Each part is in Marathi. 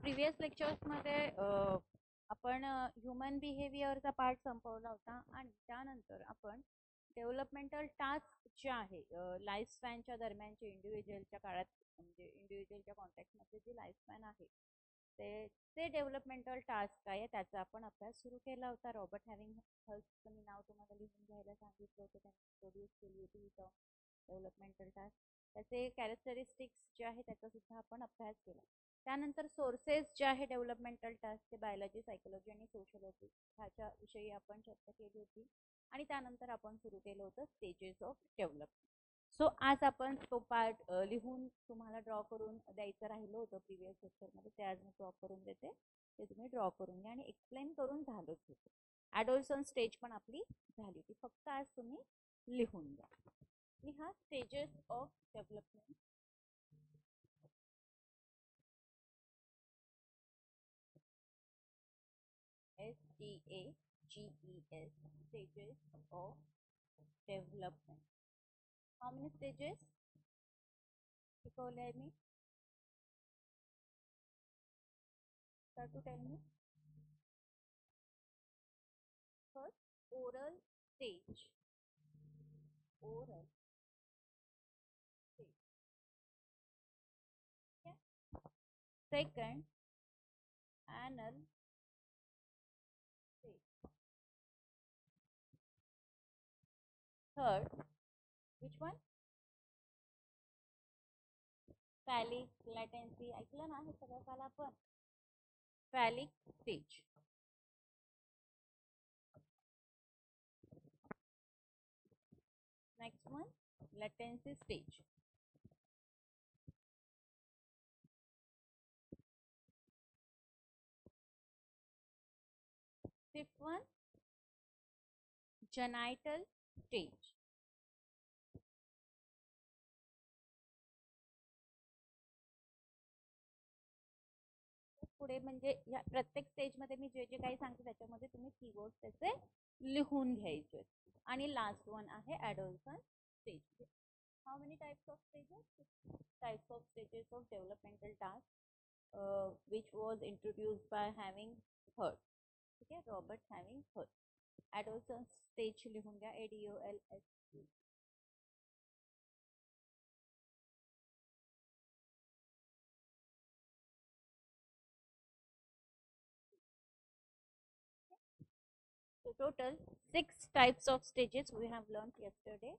प्रिव्हियस लेक्चर्समध्ये आपण ह्युमन बिहेवियरचा पार्ट संपवला होता आणि त्यानंतर आपण डेव्हलपमेंटल टास्क जे आहे लाईफ स्पॅनच्या दरम्यानचे इंडिव्हिज्युअलच्या काळात म्हणजे इंडिव्हिज्युअलच्या कॉन्टॅक्टमध्ये जे लाईफ स्पॅन आहे ते ते डेव्हलपमेंटल टास्क काय आहे त्याचा आपण अभ्यास सुरू केला होता. रॉबर्ट हॅविंग हर्स्टचं मी नाव तुम्हाला लिहून घ्यायला सांगितलं होतं. त्यांनी इंट्रोड्यूस केली होती ही टर्म डेव्हलपमेंटल टास्क. त्याचे कॅरेक्टरिस्टिक्स जे आहे त्याचा सुद्धा आपण अभ्यास केला. त्यानंतर सोर्सेस जे आहे डेव्हलपमेंटल टास्कचे बायोलॉजी, सायकोलॉजी आणि सोशलॉजी ह्याच्या विषयी आपण चर्चा केली होती आणि त्यानंतर आपण सुरू केलं होतं स्टेजेस ऑफ डेव्हलपमेंट. सो आज आपण तो पार्ट लिहून तुम्हाला ड्रॉ करून द्यायचं राहिलं होतं प्रिव्हियस लेक्चरमध्ये, ते आज मी ड्रॉ करून देते. ते तुम्ही ड्रॉ करून घ्या आणि एक्सप्लेन करून झालंच होतं. ॲडोल्सन स्टेज पण आपली झाली होती, फक्त आज तुम्ही लिहून द्या. लिहा stages of development. STAGES, stages of development. How many stages शिकवले आहे मी? Start to tell me. First, oral stage. Oral stage. Okay. Second, anal stage. Third, which one? Phallic latency. ऐकलं ना हे सगळं काल आपण? Phallic stage. Next one, latency stage. Fifth one, genital stage. पुढे म्हणजे या प्रत्येक स्टेजमध्ये मी जे जे काही सांगते त्याच्यामध्ये तुम्ही कीवर्ड त्याचे लिहून घ्यायचे. आणि लास्ट वन आहे adolescent stage. How many types of stages? Types of stages of developmental task which was introduced by हॅविंग हर्ट. ठीक आहे, रॉबर्ट हॅविंग हर्ट. ॲडोल्सन स्टेज लिहून घ्या, ADOLS. So total 6 types of stages we have learned yesterday.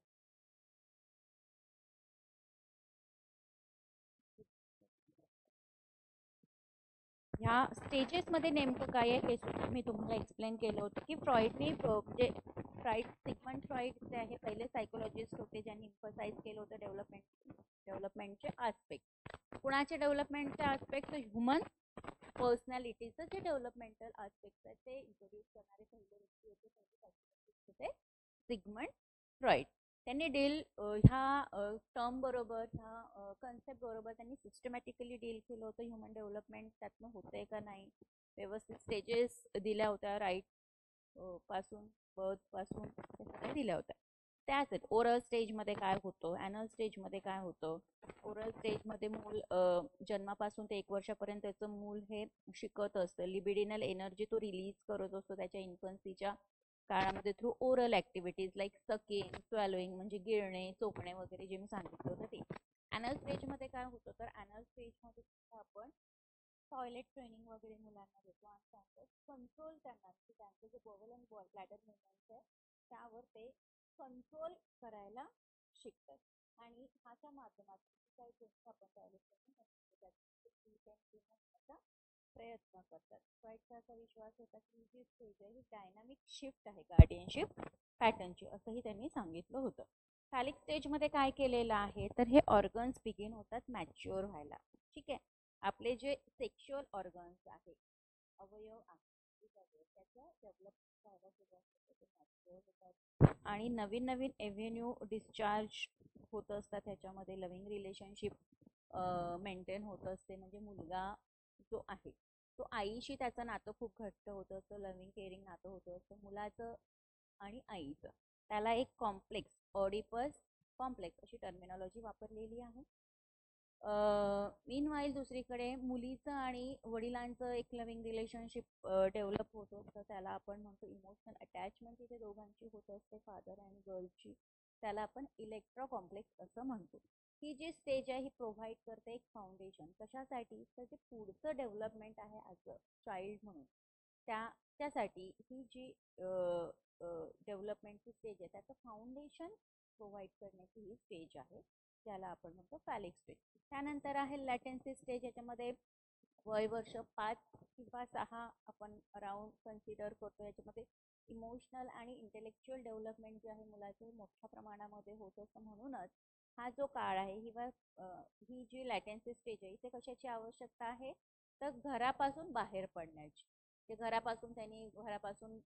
ह्या स्टेजेसमध्ये नेमकं काय आहे हे सुद्धा मी तुम्हाला एक्सप्लेन केलं होतं की फ्रॉइडने म्हणजे सिगमंड फ्रॉइड जे आहे पहिले सायकोलॉजिस्ट होते ज्यांनी इम्फसाइज केलं होतं डेव्हलपमेंटचे आस्पेक्ट. कुणाचे डेव्हलपमेंटचे आस्पेक्ट? ह्युमन पर्सनॅलिटीचं जे डेव्हलपमेंटल आस्पेक्ट आहे ते इंट्रोड्यूस करणारे पहिले व्यक्ती होते, पहिले सायकोलॉजिस्ट होते सिगमंड फ्रॉइड. त्यांनी डील ह्या टर्म बरोबर, ह्या कन्सेप्ट बरोबर त्यांनी सिस्टमॅटिकली डील केलं होतं. ह्युमन डेव्हलपमेंट त्यातनं होतंय का नाही, व्यवस्थित स्टेजेस दिल्या होत्या, राईट पासून बर्थ पासून त्या सगळ्या दिल्या होत्या. त्याच ओरल स्टेजमध्ये काय होतं, ॲनल स्टेजमध्ये काय होतं. ओरल स्टेजमध्ये मूल जन्मापासून ते 1 वर्षापर्यंत त्याचं मूल हे शिकत असतं. लिबिडिनल एनर्जी तो रिलीज करत असतो त्याच्या इन्फन्सीच्या काळामध्ये through oral activities like sucking, swallowing म्हणजे गिळणे, चोपणे वगैरे जे मी सांगितलं होतं ते. ॲनल स्टेजमध्ये काय होतं तर ॲनल स्टेजमध्ये आपण टॉयलेट ट्रेनिंग वगैरे मुलांना देतो आणि त्यांचं कंट्रोल त्यांना त्यांचं जे बॉवल आणि ब्लॅडर मुवमेंट्स आहे त्यावर ते कंट्रोल करायला शिकतात. आणि ह्याच्या माध्यमातून काही गोष्टी आपण टॉयलेट ट्रेनिंग प्रयत्न करतात. फ्रॉइडचा असा विश्वास होता की जी स्टेज आहे ही डायनामिक शिफ्ट आहे गार्डियनशिप पॅटर्नची, असंही त्यांनी सांगितलं होतं. फॅलिक स्टेजमध्ये काय केलेलं आहे तर हे ऑर्गन्स बिगिन होतात मॅच्युअर व्हायला. ठीक आहे, आपले जे सेक्शुअल ऑर्गन्स आहे, अवयव आहे, त्याचं डेव्हलप व्हायला सुरुवात होते, मॅच्युअर होतात आणि नवीन नवीन एव्हेन्यू डिस्चार्ज होत असतात. ह्याच्यामध्ये लव्हिंग रिलेशनशिप मेंटेन होत असते. म्हणजे मुलगा जो आहे तो आईशी त्याचं नातं खूप घट्ट होतं असतं, लव्हिंग केअरिंग नातं होतं असतं मुलाचं आणि आईचं. त्याला एक कॉम्प्लेक्स, ऑडिपस कॉम्प्लेक्स अशी टर्मिनॉलॉजी वापरलेली आहे. मीनवाईल दुसरीकडे मुलीचं आणि वडिलांचं एक लव्हिंग रिलेशनशिप डेव्हलप होत असतं, त्याला आपण म्हणतो इमोशनल अटॅचमेंट तिथे दोघांची होत असते, फादर आणि गर्लची. त्याला आपण इलेक्ट्रो कॉम्प्लेक्स असं म्हणतो. ही जी स्टेज आहे ही प्रोव्हाइड करते एक फाउंडेशन कशासाठी, तर जे पुढचं डेव्हलपमेंट आहे ॲज अ चाइल्ड म्हणून त्यासाठी ही जी डेव्हलपमेंटची स्टेज आहे त्याचं फाउंडेशन प्रोव्हाइड करण्याची ही स्टेज आहे, ज्याला आपण म्हणतो फॅलिक स्टेज. त्यानंतर आहे लॅटेन्सी स्टेज. याच्यामध्ये वय वर्ष 5 किंवा 6 आपण अराउंड कन्सिडर करतो. याच्यामध्ये इमोशनल आणि इंटेलेक्च्युअल डेव्हलपमेंट जे आहे मुलाचे मोठ्या प्रमाणामध्ये होत असतं. म्हणूनच हा जो काळ आहे ही जी लॅटेन्सी स्टेज आहे इथे कशाची आवश्यकता आहे, तर घरापासून बाहेर पडण्याची. ते घरापासून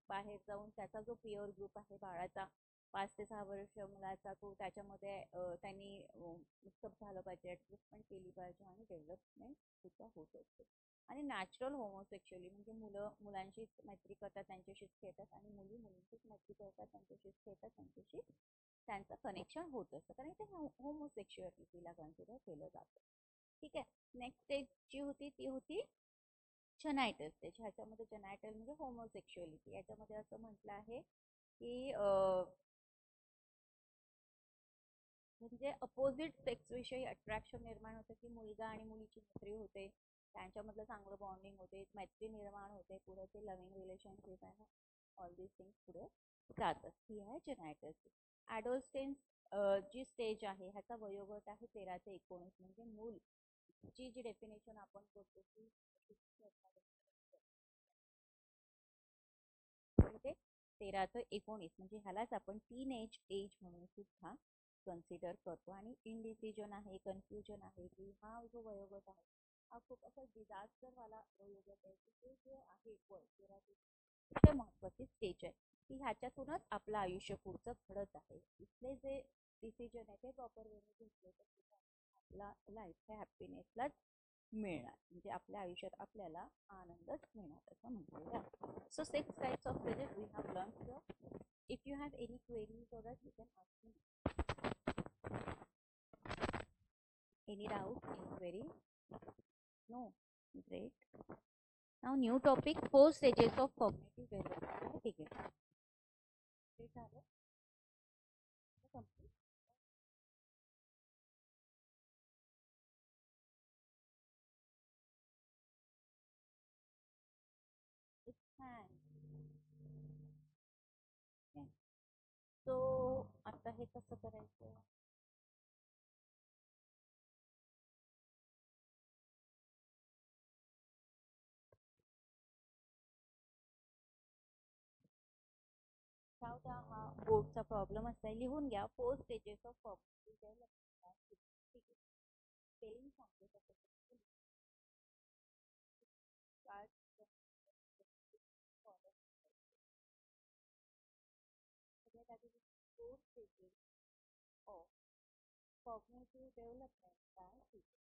बाहेर जाऊन त्याचा जो पिअर ग्रुप आहे बाळाचा 5 ते 6 वर्ष मुलाचा, तो त्याच्यामध्ये त्यांनी मिक्सअप झालं पाहिजे, ऍडजस्टमेंट केली पाहिजे आणि डेव्हलपमेंट सुद्धा होत असते. आणि नॅचरल होमोसेक्शुअली म्हणजे मुलं मुलांशी मैत्री करतात, त्यांच्याशीच खेळतात, आणि मुली मुलींशीच मैत्री करतात, त्यांच्याशीच खेळतात, त्यांच्याशी त्यांचं कनेक्शन होत असतं, कारण ते होमोसेक्शुअलिटीला कन्सिडर केलं जातं. ठीक आहे. नेक्स्ट स्टेज जी होती ती होती जेनायटल स्टेज. ह्याच्यामध्ये जेनायटल म्हणजे होमोसेक्शुअलिटी. याच्यामध्ये असं म्हटलं आहे की म्हणजे अपोजिट सेक्स विषयी अट्रॅक्शन निर्माण होतं, की मुलगा आणि मुलीची मैत्री होते, त्यांच्यामधलं चांगलं बॉन्डिंग होते, मैत्री निर्माण होते, पुढे ते लव्हिंग रिलेशनशिप आहे, ऑल दिस थिंग्स पुढे जातात. ही आहे जेनायटल स्टेज. ॲडोलसेन्स जी स्टेज आहे ह्याचा वयोगट आहे 13 ते 19. म्हणजे मूल ची जी डेफिनेशन आपण करतो की 13 ते 19 म्हणजे ह्यालाच आपण टीन एज म्हणून सुद्धा कन्सिडर करतो. आणि इनडिसिजन आहे, कन्फ्युजन आहे, की हा जो वयोगट आहे हा खूप असा डिझास्टरवाला वयोगट आहे, की ते जे आहे वय 13 ते महत्वाची स्टेज आहे की ह्याच्यातूनच आपलं आयुष्य पुढचं घडत आहे. इथले जे डिसिजन आहे ते प्रॉपर वेने घेतले तर आपला लाईफ हे हॅपीनेसलाच मिळणार, म्हणजे आपल्या आयुष्यात आपल्याला आनंदच मिळणार असं म्हटलेलं आहे. So 6 types of stages we have learned here. If you have any queries or else you can ask me any doubt, any query. No? Great. Now new topic, 4 stages of cognitive development. ठीक आहे. ते झालं. complete. It's fine. Okay. So आता हे कसं करायचं? जाऊ द्या, हा बोर्डचा प्रॉब्लेम असाय. लिहून घ्या 4 stages of cognitive development. ठीक आहे. स्पेलिंग सांगते कसं स्टार्ट सगळ्यात आधी 4 stages of cognitive development काय ठीक आहे.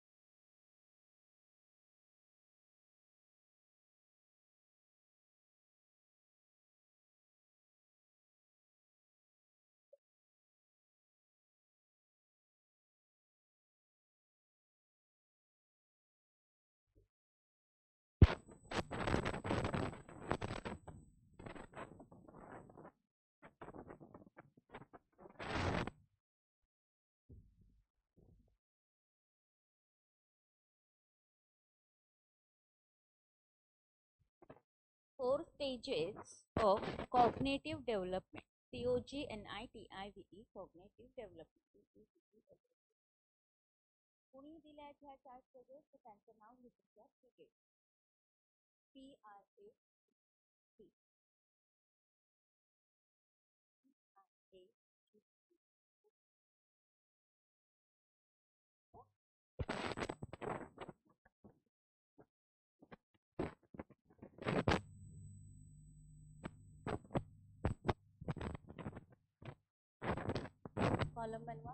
Four stages of cognitive development. COGNITIVE cognitive development. कुणी दिल्यात ह्या 4 stages तर त्यांचं नाव लिहून घ्या. ठीक आहे. PRA कॉलम बनवा.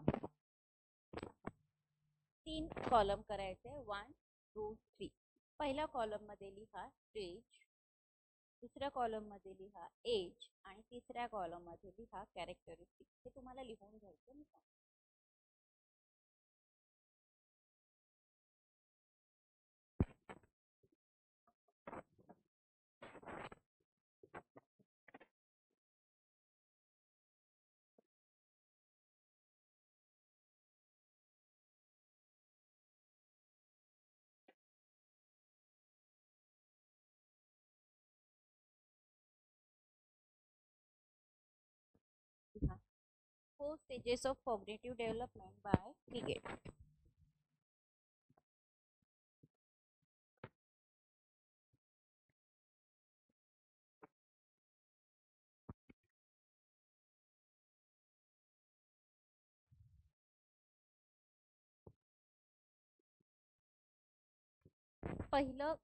3 कॉलम करायचे, 1 2 3. पहिल्या कॉलम मध्ये लिहा स्टेज, दुसऱ्या कॉलम मध्ये लिहा एज, आणि तिसऱ्या कॉलम मध्ये लिहा कॅरेक्टरिस्टिक. हे तुम्हाला लिहून घ्यायचं. 4 stages of cognitive development by Piaget. पहिलं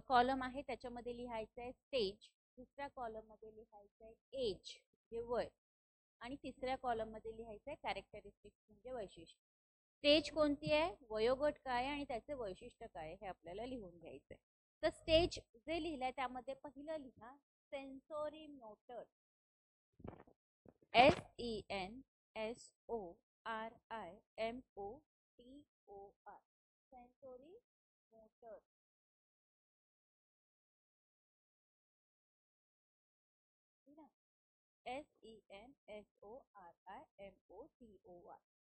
कॉलम आहे त्याच्यामध्ये लिहायचं आहे स्टेज, दुसऱ्या कॉलम मध्ये लिहायचं आहे एज म्हणजे वय, आणि तिसऱ्या कॉलम मध्ये लिहायचं आहे कॅरेक्टरिस्टिक्स म्हणजे वैशिष्ट्य. स्टेज कोणती आहे, वयोगट काय आणि त्याचे वैशिष्ट्य काय हे आपल्याला लिहून घ्यायचंय. तर स्टेज जे लिहिलंय त्यामध्ये पहिलं लिहा sensorimotor, SENSORIMOTOR, sensorimotor. SENSORIMOTOR.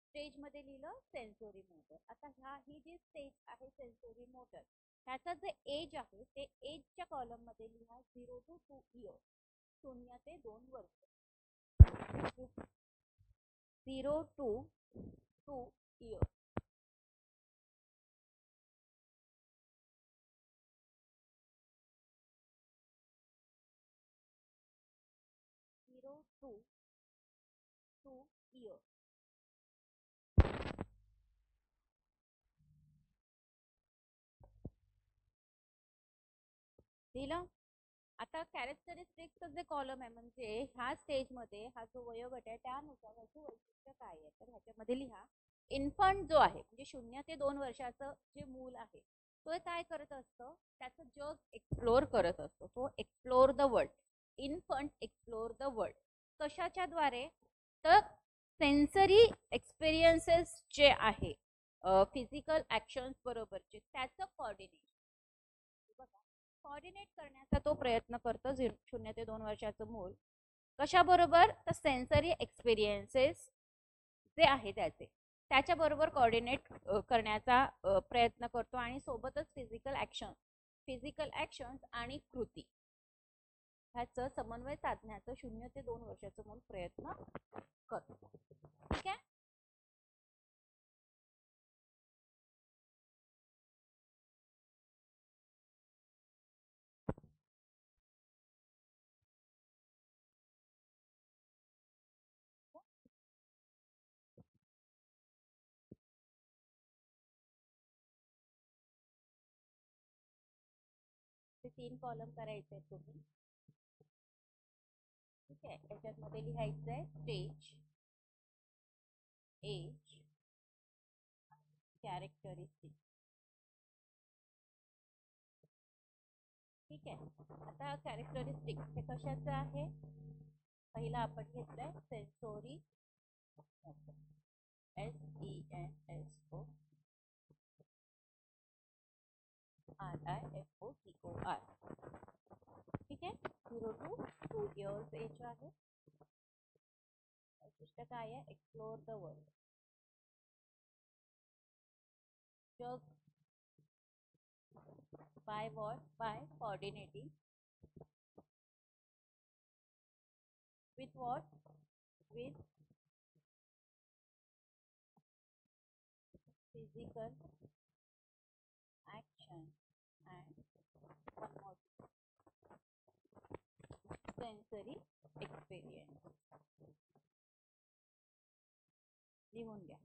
Stage मध्ये लिहिलं सेन्सोरी मोटर. आता ही जी स्टेज आहे सेन्सोरी मोटर, ह्याचा जे एज आहे ते एजच्या कॉलम मध्ये लिहा 0 to 2 इयर्स, 0 ते 2 वर्ष. 0 to 2 इयर्स. 0 to 2 years. दिलं. आता कॅरेक्टरिस्टिक्सचा जे कॉलम आहे म्हणजे ह्या स्टेज मध्ये हा जो वयोगट आहे त्यानुसार ह्याचे वैशिष्ट्य काय आहे, तर ह्याच्यामध्ये लिहा इन्फंट जो आहे म्हणजे 0 ते 2 वर्षाचं जे मूल आहे तो काय करत असतो, त्याचं जग एक्सप्लोर करत असतो. तो explore the world. Infant explore the world कशाच्या द्वारे, तर सेन्सरी एक्सपिरियन्सेस जे आहे फिजिकल ऍक्शन्स बरोबरचे त्याचं कोऑर्डिनेट करण्याचा तो प्रयत्न करतो 0 ते 2 वर्षाचं मूल. कशाबरोबर, तर सेन्सरी एक्सपिरियन्सेस जे आहे त्याच्याबरोबर कोऑर्डिनेट करण्याचा प्रयत्न करतो आणि सोबतच फिजिकल ऍक्शन्स आणि कृती ह्याचं समन्वय साधण्याचं 0 ते 2 वर्षाचं मूल प्रयत्न करतो. ठीक आहे. ते 3 कॉलम करायचे आहेत तुम्ही. ठीक आहे. याच्यामध्ये लिहायचं आहे स्टेज, एज, कॅरेक्टरिस्टिक. ठीक आहे. आता कॅरेक्टरिस्टिक हे कशाचं आहे, पहिला आपण घेतलंय सेन्सोरी मोटर, SENSORIMOTOR. ठीक आहे. 0 to 2 इयर्स एज आहे. वैशिष्ट्य काय आहे, एक्सप्लोर द वर्ल्ड, जग by what, by coordinating with what, with physical action and one more sensory experience. लिहून घ्या.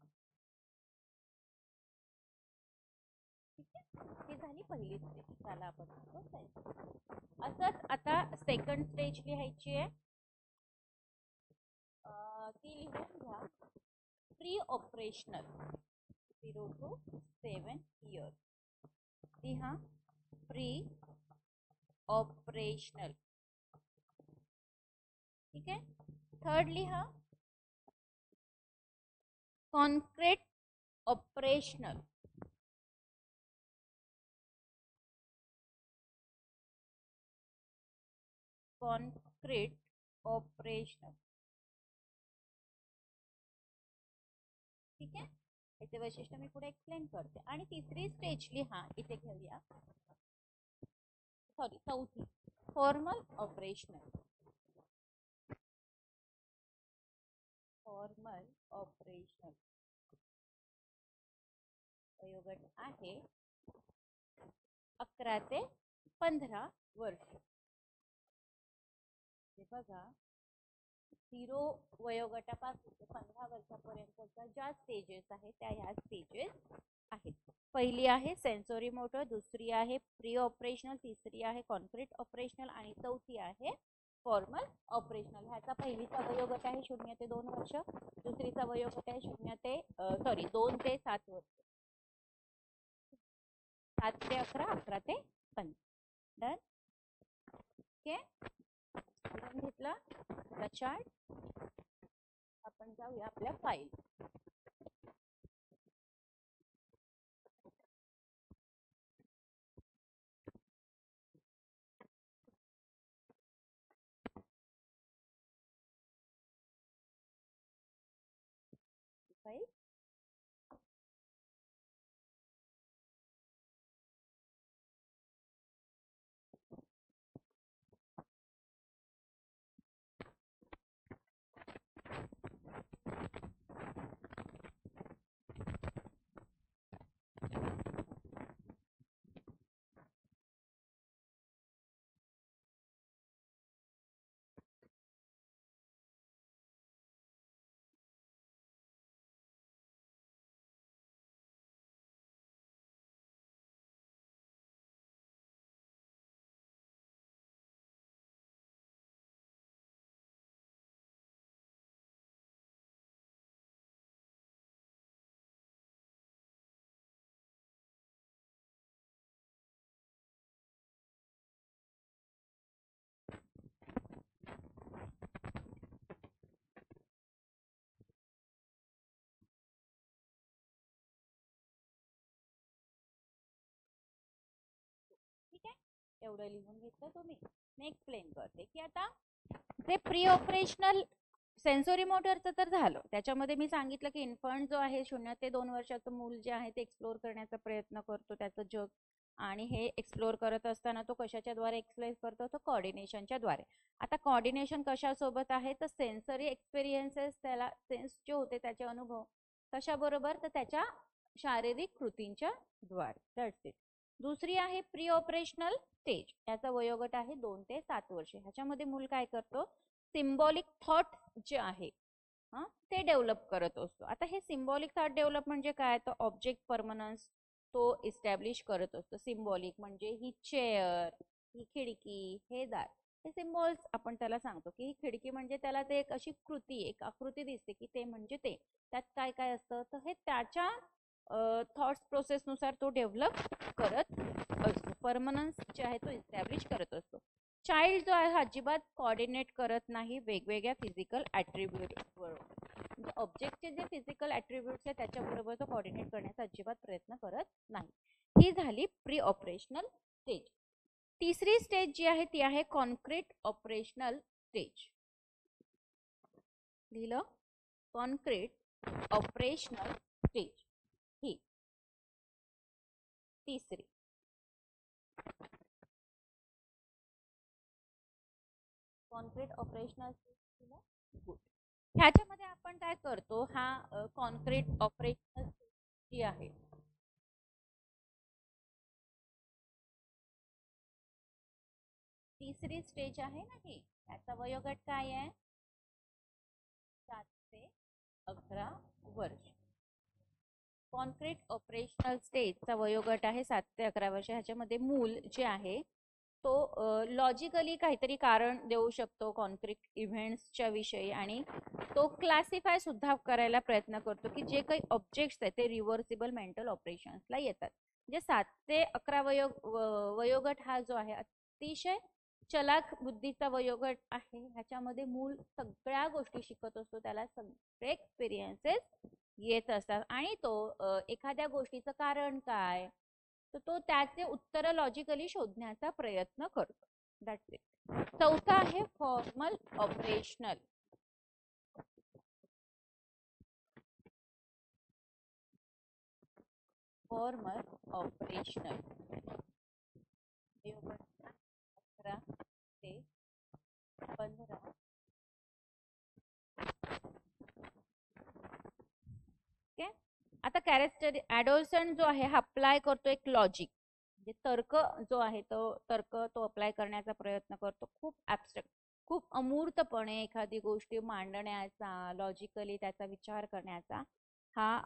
ठीक आहे. ही झाली पहिली स्टेज, त्याला आपण म्हणतो सेन्सरी. असंच आता सेकंड स्टेज लिहायची आहे. ती लिहून घ्या प्री ऑपरेशनल, 0 to 7 इयर्स. लिहा प्री ऑपरेशनल. ठीक आहे. थर्ड लिहा कॉन्क्रीट ऑपरेशनल. Concrete operational. ठीक आहे. याचे वैशिष्ट्य मी पुढे एक्सप्लेन करते. आणि तिसरी स्टेज लिहा, इथे घेऊया, सॉरी चौथी फॉर्मल ऑपरेशनल. फॉर्मल ऑपरेशनल वयोगट आहे 11 ते 15 वर्ष. हे बघा 0 वयोगटापासून ते 15 वर्षापर्यंतच्या ज्या स्टेजेस आहेत त्या ह्या स्टेजेस आहेत. पहिली आहे सेन्सोरी मोटर, दुसरी आहे प्री ऑपरेशनल, तिसरी आहे कॉन्क्रीट ऑपरेशनल आणि चौथी आहे फॉर्मल ऑपरेशनल. ह्याचा पहिलीचा वयोगट आहे 0 ते 2 वर्ष, दुसरीचा वयोगट आहे 2 ते 7 वर्ष, 7 ते 11, 11 ते 15. डन. ओके, घेतलं चार्ट. आपण जाऊया आपल्या फाईल. फाईल ठीक आहे, एवढं लिहून घेतलं तुम्ही. मी एक्सप्लेन करते की आता जे प्री ऑपरेशनल सेन्सोरी मोटरचं तर झालं. त्याच्यामध्ये मी सांगितलं की इन्फंट जो आहे 0 ते 2 वर्षाचं मूल जे आहे ते एक्सप्लोर करण्याचा प्रयत्न करतो त्याचं जग, आणि हे एक्सप्लोर करत असताना तो कशाच्या द्वारे एक्सप्लोर करतो, तो कोऑर्डिनेशनच्या द्वारे. आता कोऑर्डिनेशन कशासोबत आहे, तर सेन्सरी एक्सपिरियन्सेस, त्याला सेन्स जे होते त्याचे अनुभव कशाबरोबर, तर त्याच्या शारीरिक कृतींच्या द्वारे. That's it. दुसरी आहे प्री ऑपरेशनल स्टेज. याचा वयोगट आहे 2 ते 7 वर्षे. ह्याच्यामध्ये मूल काय करतो, सिम्बॉलिक थॉट जे आहे ते डेव्हलप करत असतो. आता हे सिम्बॉलिक थॉट डेव्हलप म्हणजे काय, तर ऑब्जेक्ट परमनन्स तो इस्टॅब्लिश करत असतो. सिम्बॉलिक म्हणजे ही चेअर, ही खिडकी, हे दार, हे सिम्बॉल्स आपण त्याला सांगतो की ही खिडकी म्हणजे त्याला ते एक अशी कृती, एक आकृती दिसते की ते म्हणजे ते, त्यात काय काय असतं, तर हे त्याच्या थॉट्स प्रोसेसनुसार तो डेव्हलप करत असतो. परमनन्स जे आहे तो इस्टॅब्लिश करत असतो. चाइल्ड जो आहे अजिबात कोऑर्डिनेट करत नाही वेगवेगळ्या फिजिकल ॲट्रिब्यूट बरोबर. म्हणजे ऑब्जेक्टचे जे फिजिकल ॲट्रिब्यूट्स आहेत त्याच्याबरोबर तो कोऑर्डिनेट करण्याचा अजिबात प्रयत्न करत नाही. ही झाली प्री ऑपरेशनल स्टेज. तिसरी स्टेज जी आहे ती आहे कॉन्क्रीट ऑपरेशनल स्टेज. लिहिलं, कॉन्क्रीट ऑपरेशनल स्टेज ही तिसरी. Concrete operational stage. गुड. ह्याच्यामध्ये आपण काय करतो, हा कॉन्क्रीट ऑपरेशनल जी आहे तिसरी स्टेज आहे ना ही, याचा वयोगट काय आहे, 7 ते 11 वर्ष. कॉन्क्रीट ऑपरेशनल स्टेजचा वयोगट आहे 7 ते 11 वर्ष. ह्याच्यामध्ये मूल जे आहे तो लॉजिकली काहीतरी कारण देऊ शकतो कॉन्क्रीट इव्हेंट्सच्या विषयी, आणि तो क्लासिफाय सुद्धा करायला प्रयत्न करतो की जे काही ऑब्जेक्ट्स आहेत ते रिव्हर्सिबल मेंटल ऑपरेशन्सला येतात. म्हणजे 7 ते 11 वयोगट हा जो आहे अतिशय चलाक बुद्धीचा वयोगट आहे. ह्याच्यामध्ये मूल सगळ्या गोष्टी शिकत असतो, त्याला सगळे एक्सपिरियन्सेस येत असतात, आणि तो एखाद्या गोष्टीचं कारण काय, तर तो त्याचे उत्तर लॉजिकली शोधण्याचा प्रयत्न करतो. That's it. चौथा आहे फॉर्मल ऑपरेशनल. फॉर्मल ऑपरेशनल 11 ते 15 ॲडोलसंट जो आहे हा अप्लाय करतो एक लॉजिक, म्हणजे तर्क जो आहे तो अप्लाय करण्याचा प्रयत्न करतो. खूप ॲब्स्ट्रॅक्ट, खूप अमूर्तपणे एखादी गोष्टी मांडण्याचा, लॉजिकली त्याचा विचार करण्याचा हा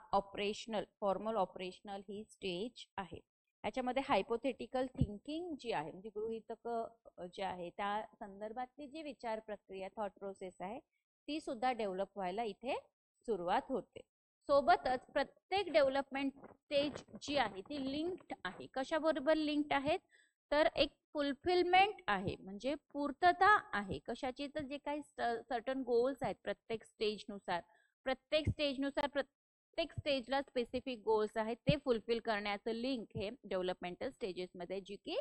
फॉर्मल ऑपरेशनल ही स्टेज आहे. याच्यामध्ये हायपोथेटिकल थिंकिंग जी आहे, म्हणजे गृहीतक जे आहे त्या संदर्भातली जी विचार प्रक्रिया, थॉट प्रोसेस आहे, ती सुद्धा डेव्हलप व्हायला इथे सुरुवात होते. सोबतच प्रत्येक डेव्हलपमेंट स्टेज जी आहे ती लिंक्ड आहे. कशाबरोबर लिंक्ड आहेत? तर एक फुलफिलमेंट आहे, म्हणजे पूर्तता आहे कशाची, तर जे काही सर्टन गोल्स आहेत प्रत्येक स्टेजला स्पेसिफिक गोल्स आहेत ते फुलफिल करण्याचं लिंक हे डेव्हलपमेंटल स्टेजेसमध्ये जी की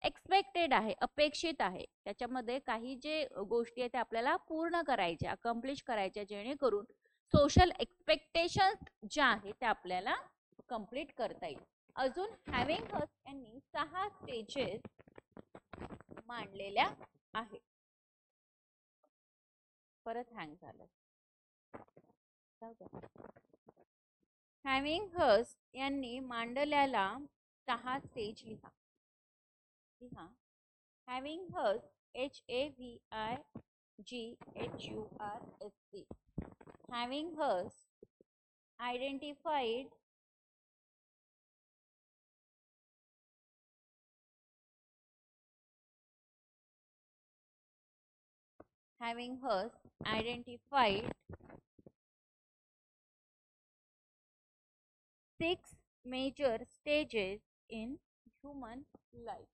एक्सपेक्टेड आहे, अपेक्षित आहे. त्याच्यामध्ये काही जे गोष्टी आहेत त्या आपल्याला पूर्ण करायच्या, अकम्प्लिश करायच्या, जेणेकरून सोशल एक्सपेक्टेशन्स ज्या आहेत त्या आपल्याला कंप्लीट करता येईल. अजून हॅविंगहर्स्ट यांनी 6 स्टेजेस मांडलेल्या आहेत. परत हँग झालं. हॅविंगहर्स्ट यांनी मांडलेला 6 स्टेज लिहा. हॅविंगहर्स्ट HAVIGHURST. Having identified identified 6 major stages in human life.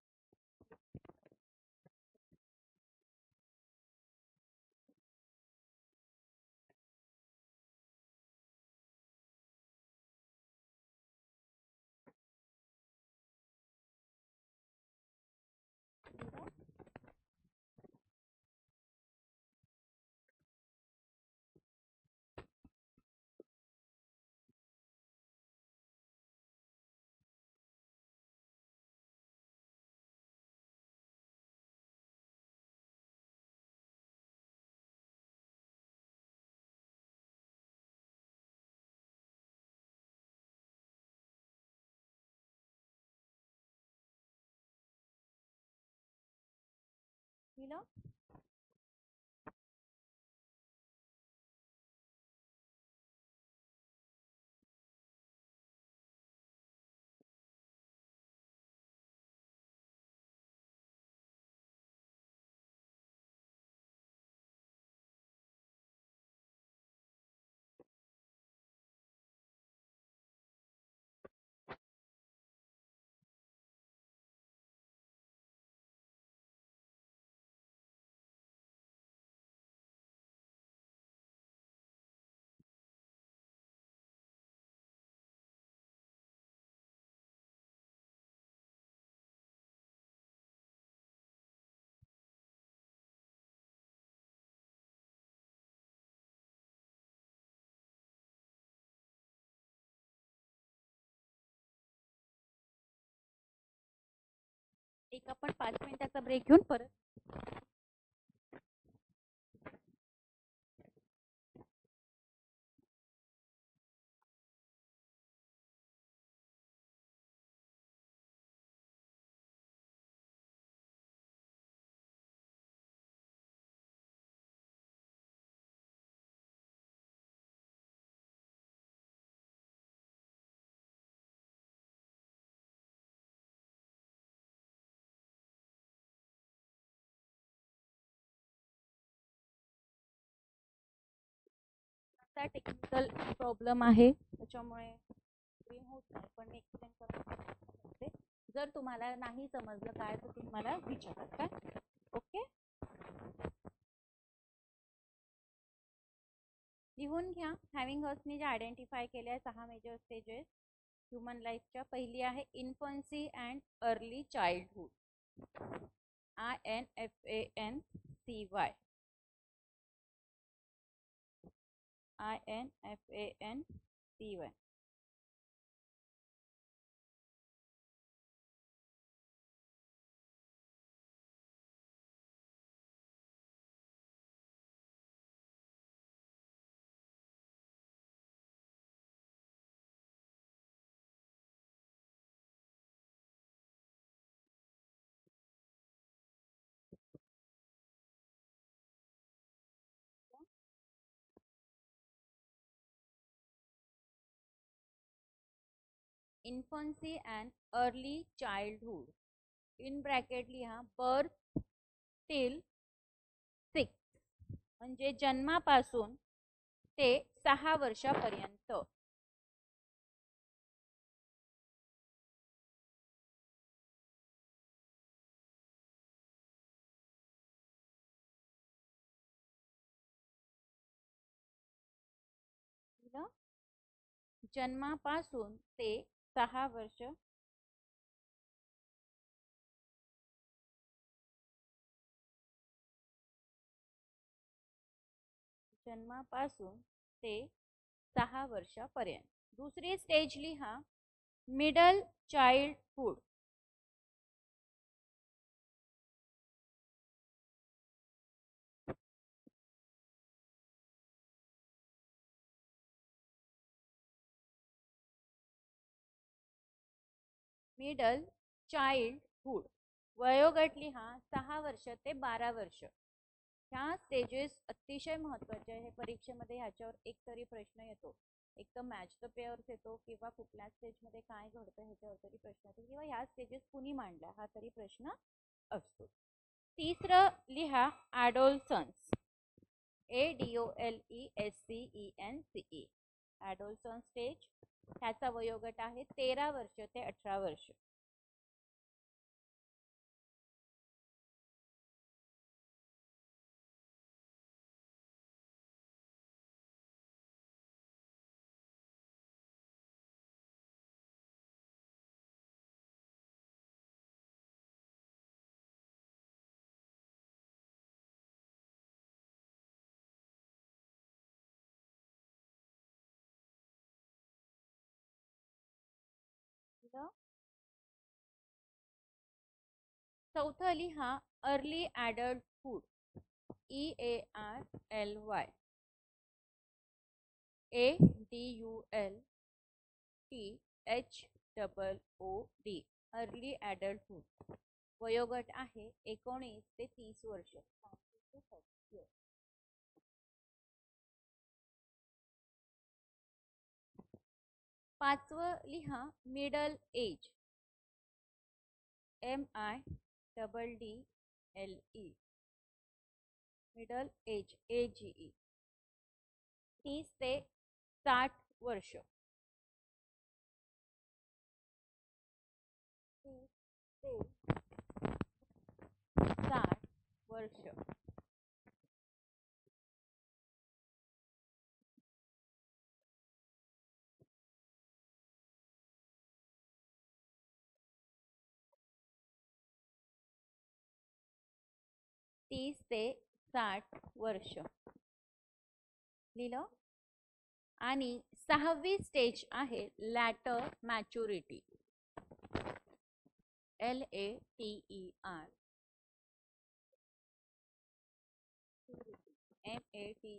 एक आपण 5 मिनिटाचा ब्रेक घेऊन परत टेक्निकल प्रॉब्लेम आहे त्याच्यामुळे होत नाही, पण मी एक्सप्लेन करते. जर तुम्हाला नाही समजलं काय तर तुम्ही मला विचारा. काय ओके, लिहून घ्या. हॅविंगहर्स्टने जे आयडेंटिफाय केले आहे 6 मेजर स्टेजेस ह्युमन लाईफच्या. पहिली आहे infancy and early childhood, INFANCY. INFANCY. Infancy and early childhood. In bracket लिहा बर्थ टिल 6, म्हणजे जन्मापासून ते 6 वर्षापर्यंत. जन्मापासून ते 6 वर्ष जन्मापासून ते 6 वर्षापर्यंत. दुसरी स्टेज लिहा मिडल चाइल्डहुड. मिडल चाइल्डहुड वयोगट लिहा 6 वर्ष ते 12 वर्ष. ह्या स्टेजेस अतिशय महत्त्वाचे आहे. परीक्षेमध्ये ह्याच्यावर एक तरी प्रश्न येतो. एक तर मॅच द पेअर्स येतो किंवा कुठल्या स्टेजमध्ये काय घडतं ह्याच्यावर तरी प्रश्न येतो किंवा ह्या स्टेजेस कुणी मांडल्या हा तरी प्रश्न असतो. तिसरं लिहा ॲडोलसन्स. ADOLESCENCE. ॲडोलसन्स स्टेज. ह्याचा वयोगट आहे 13 वर्ष ते 18 वर्ष. चौथं लिहा early adulthood. EARLY. ADULTHOOD. Early adulthood. वयोगट आहे 19 ते 30 वर्ष. पाचवं लिहा middle age. MIDDLE. Middle age AGE. 30 ते 60 वर्ष. 30 ते 60 वर्ष. तीस ते 60 वर्ष लिहिलं. आणि 6वी स्टेज आहे later maturity. LATER. MATURITY.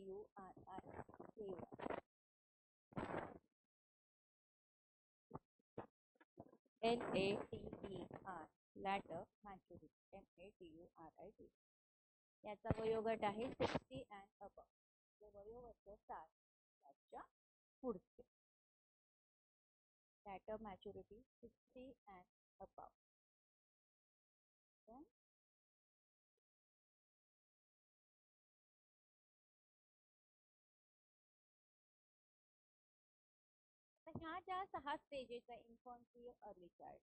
LATER. Later maturity. MATURIT. याचा वयोगट आहे 60 अँड अबव. वयोवर्ष 60 च्या पुढचे. Later maturity 60 and above. ह्या ज्या 6 स्टेजेस आहे infancy, early child,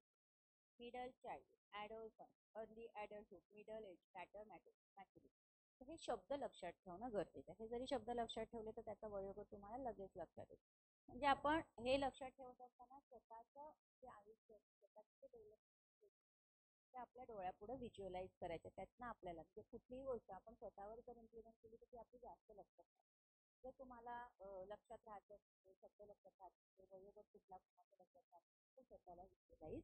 middle child, adolescence, early adulthood, middle age, later maturity. हे शब्द लक्षात ठेवणं गरजेचं आहे. हे जरी शब्द लक्षात ठेवले तर त्याचा वयोगट तुम्हाला लगेच लक्षात येईल. म्हणजे आपण हे लक्षात ठेवत असताना स्वतःचं जे आयुष्य स्वतःचे डेव्हलपमेंट ते आपल्या डोळ्यापुढे व्हिज्युअलाइज करायचं. त्यातनं आपल्याला म्हणजे कुठलीही गोष्ट आपण स्वतःवर जर इम्प्लिमेंट केली तर ती आपली जास्त लक्षात राहते. जर तुम्हाला लक्षात राहायचं शब्द लक्षात राहते वयोगट कुठला कुणाचं लक्षात राहते तर स्वतःला व्हिज्युअलाइज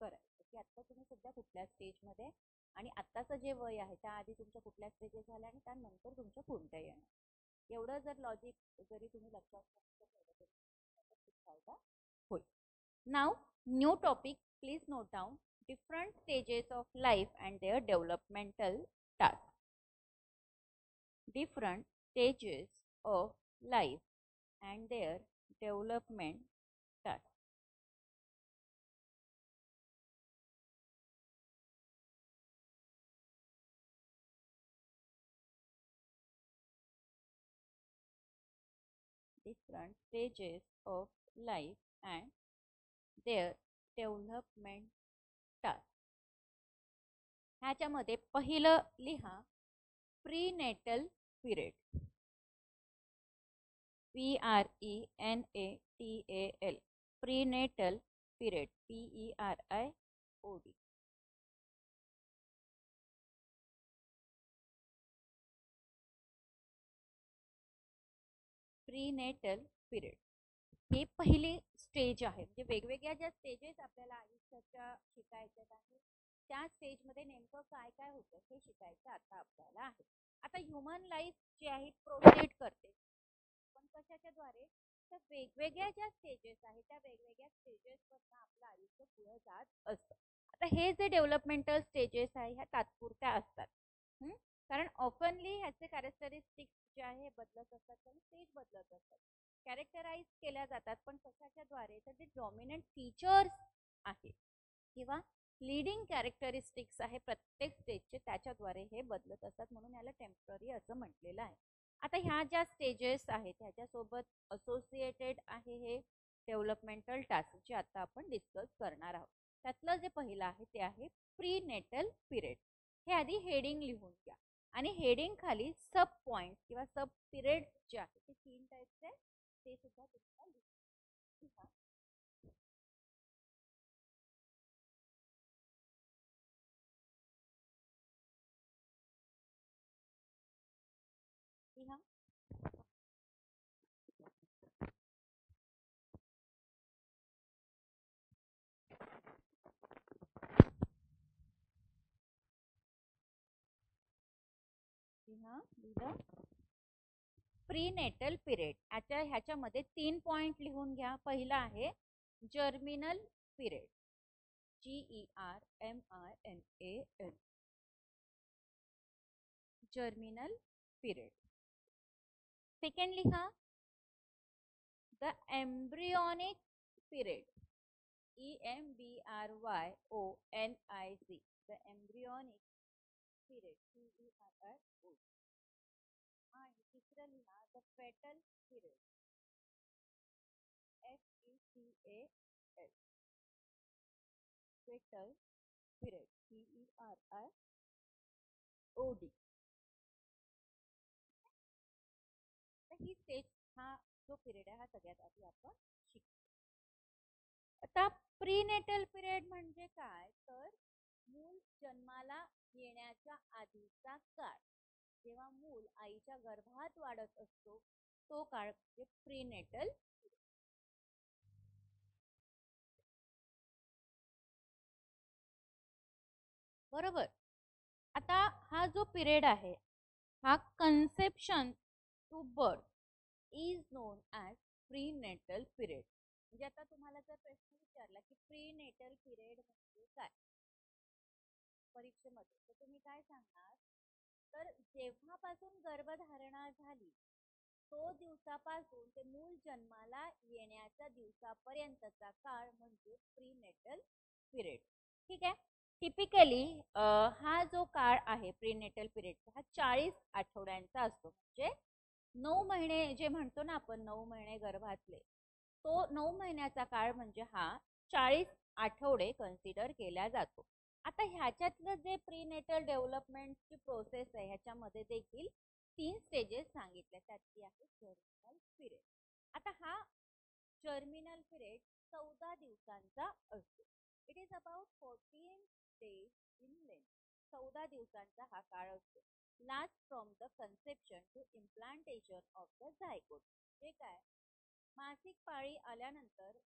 करायचं की आत्ता तुम्ही सध्या कुठल्या स्टेजमध्ये आणि आत्ताचं जे वय आहे त्याआधी तुमच्या कुठल्या स्टेजेस झाल्या आणि त्यानंतर तुमच्या कोणत्या येणार. एवढं जर लॉजिक जरी तुम्ही लक्षात ठेवलं खूप फायदा होईल. नाव new topic. Please note down different stages of life and their developmental tasks. Different stages of life and their development tasks. different stages of life and their development task. ह्याच्यामध्ये पहिलं लिहा prenatal period. PRENATAL prenatal period PERIOD. Prenatal period ही पहिली स्टेज आहे. म्हणजे वेगवेगळ्या ज्या स्टेजेस आपल्याला आयुष्याच्या शिकायच्या आहेत त्या स्टेजमध्ये नेमकं काय काय होतं हे शिकायचं आता आपल्याला आहे. आता ह्युमन लाईफ जी आहे प्रोसीड करते पण कशाच्या द्वारे, तर वेगवेगळ्या ज्या स्टेजेस आहेत त्या वेगवेगळ्या स्टेजेसवरनं आपलं आयुष्य पुढे जात असतं. आता हे जे डेव्हलपमेंटल स्टेजेस आहे ह्या तात्पुरत्या असतात. कारण ऑफनली ह्याचे कॅरेक्टरिस्टिक्स जे आहे बदलत असतात कारण स्टेज बदलत असतात. कॅरेक्टराइज केल्या जातात पण कशाच्या द्वारे, तर जे डॉमिनंट फीचर्स आहे किंवा लीडिंग कॅरेक्टरिस्टिक्स आहे प्रत्येक स्टेजचे त्याच्याद्वारे हे बदलत असतात. म्हणून याला टेम्पररी असं म्हटलेलं आहे. आता ह्या ज्या स्टेजेस आहेत ह्याच्यासोबत असोसिएटेड आहे हे डेव्हलपमेंटल टास्क जे आता आपण डिस्कस करणार आहोत. त्यातलं जे पहिलं आहे ते आहे प्रीनेटल पिरियड. हे आधी हेडिंग लिहून घ्या आणि हेडिंग खाली सब पॉइंट किंवा सब पिरियड जे आहे ते 3 टाइप्सचे ते सुद्धा तुम्हाला लिहा. लिहा. प्रीनेटल पिरियड ह्याच्यामध्ये 3 पॉइंट लिहून घ्या. पहिला आहे germinal period GERMINAL germinal period. Second लिहा the embryonic period EMBRYONIC the embryonic period PERIOD. आणि तिसरं लिहा the fetal period FETAL fetal period PERIOD. ही स्टेज हा जो पिरियड आहे हा सगळ्यात आधी आपण शिकतो. आता प्रीनेटल पिरियड म्हणजे काय, तर मूल जन्माला येण्याच्या आधीचा काळ, जेव्हा मूल आईच्या गर्भात वाढत असतो तो काळ म्हणजे प्रीनेटल. बरोबर. आता हा जो पिरियड आहे हा conception to birth is known as prenatal period. म्हणजे आता तुम्हाला जर प्रश्न विचारला की प्रीनेटल पिरियड म्हणजे काय परीक्षेमध्ये, तर तुम्ही काय सांगणार, तर जेव्हापासून गर्भधारणा झाली तो दिवसापासून ते मूल जन्माला येण्याच्या दिवसापर्यंतचा काळ म्हणजे प्रीनेटल पिरियड. ठीक आहे. टिपिकली हा जो काळ आहे प्रीनेटल पिरियडचा हा 40 आठवड्यांचा असतो. म्हणजे 9 महिने जे म्हणतो ना आपण 9 महिने गर्भातले, तो 9 महिन्याचा काळ म्हणजे हा 40 आठवडे कन्सिडर केला जातो. आता ह्याच्यातलं जे प्रीनेटल डेव्हलपमेंटची प्रोसेस आहे ह्याच्यामध्ये देखील 3 स्टेजेस सांगितले. त्यातली आहे जर्मिनल पिरियड. आता हा जर्मिनल पिरियड 14 दिवसांचा असतो. It is about 14 days in length. 14 दिवसांचा हा काळ असतो. Last from the conception to implantation of the zygote. जे काय मासिक पाळी आल्यानंतर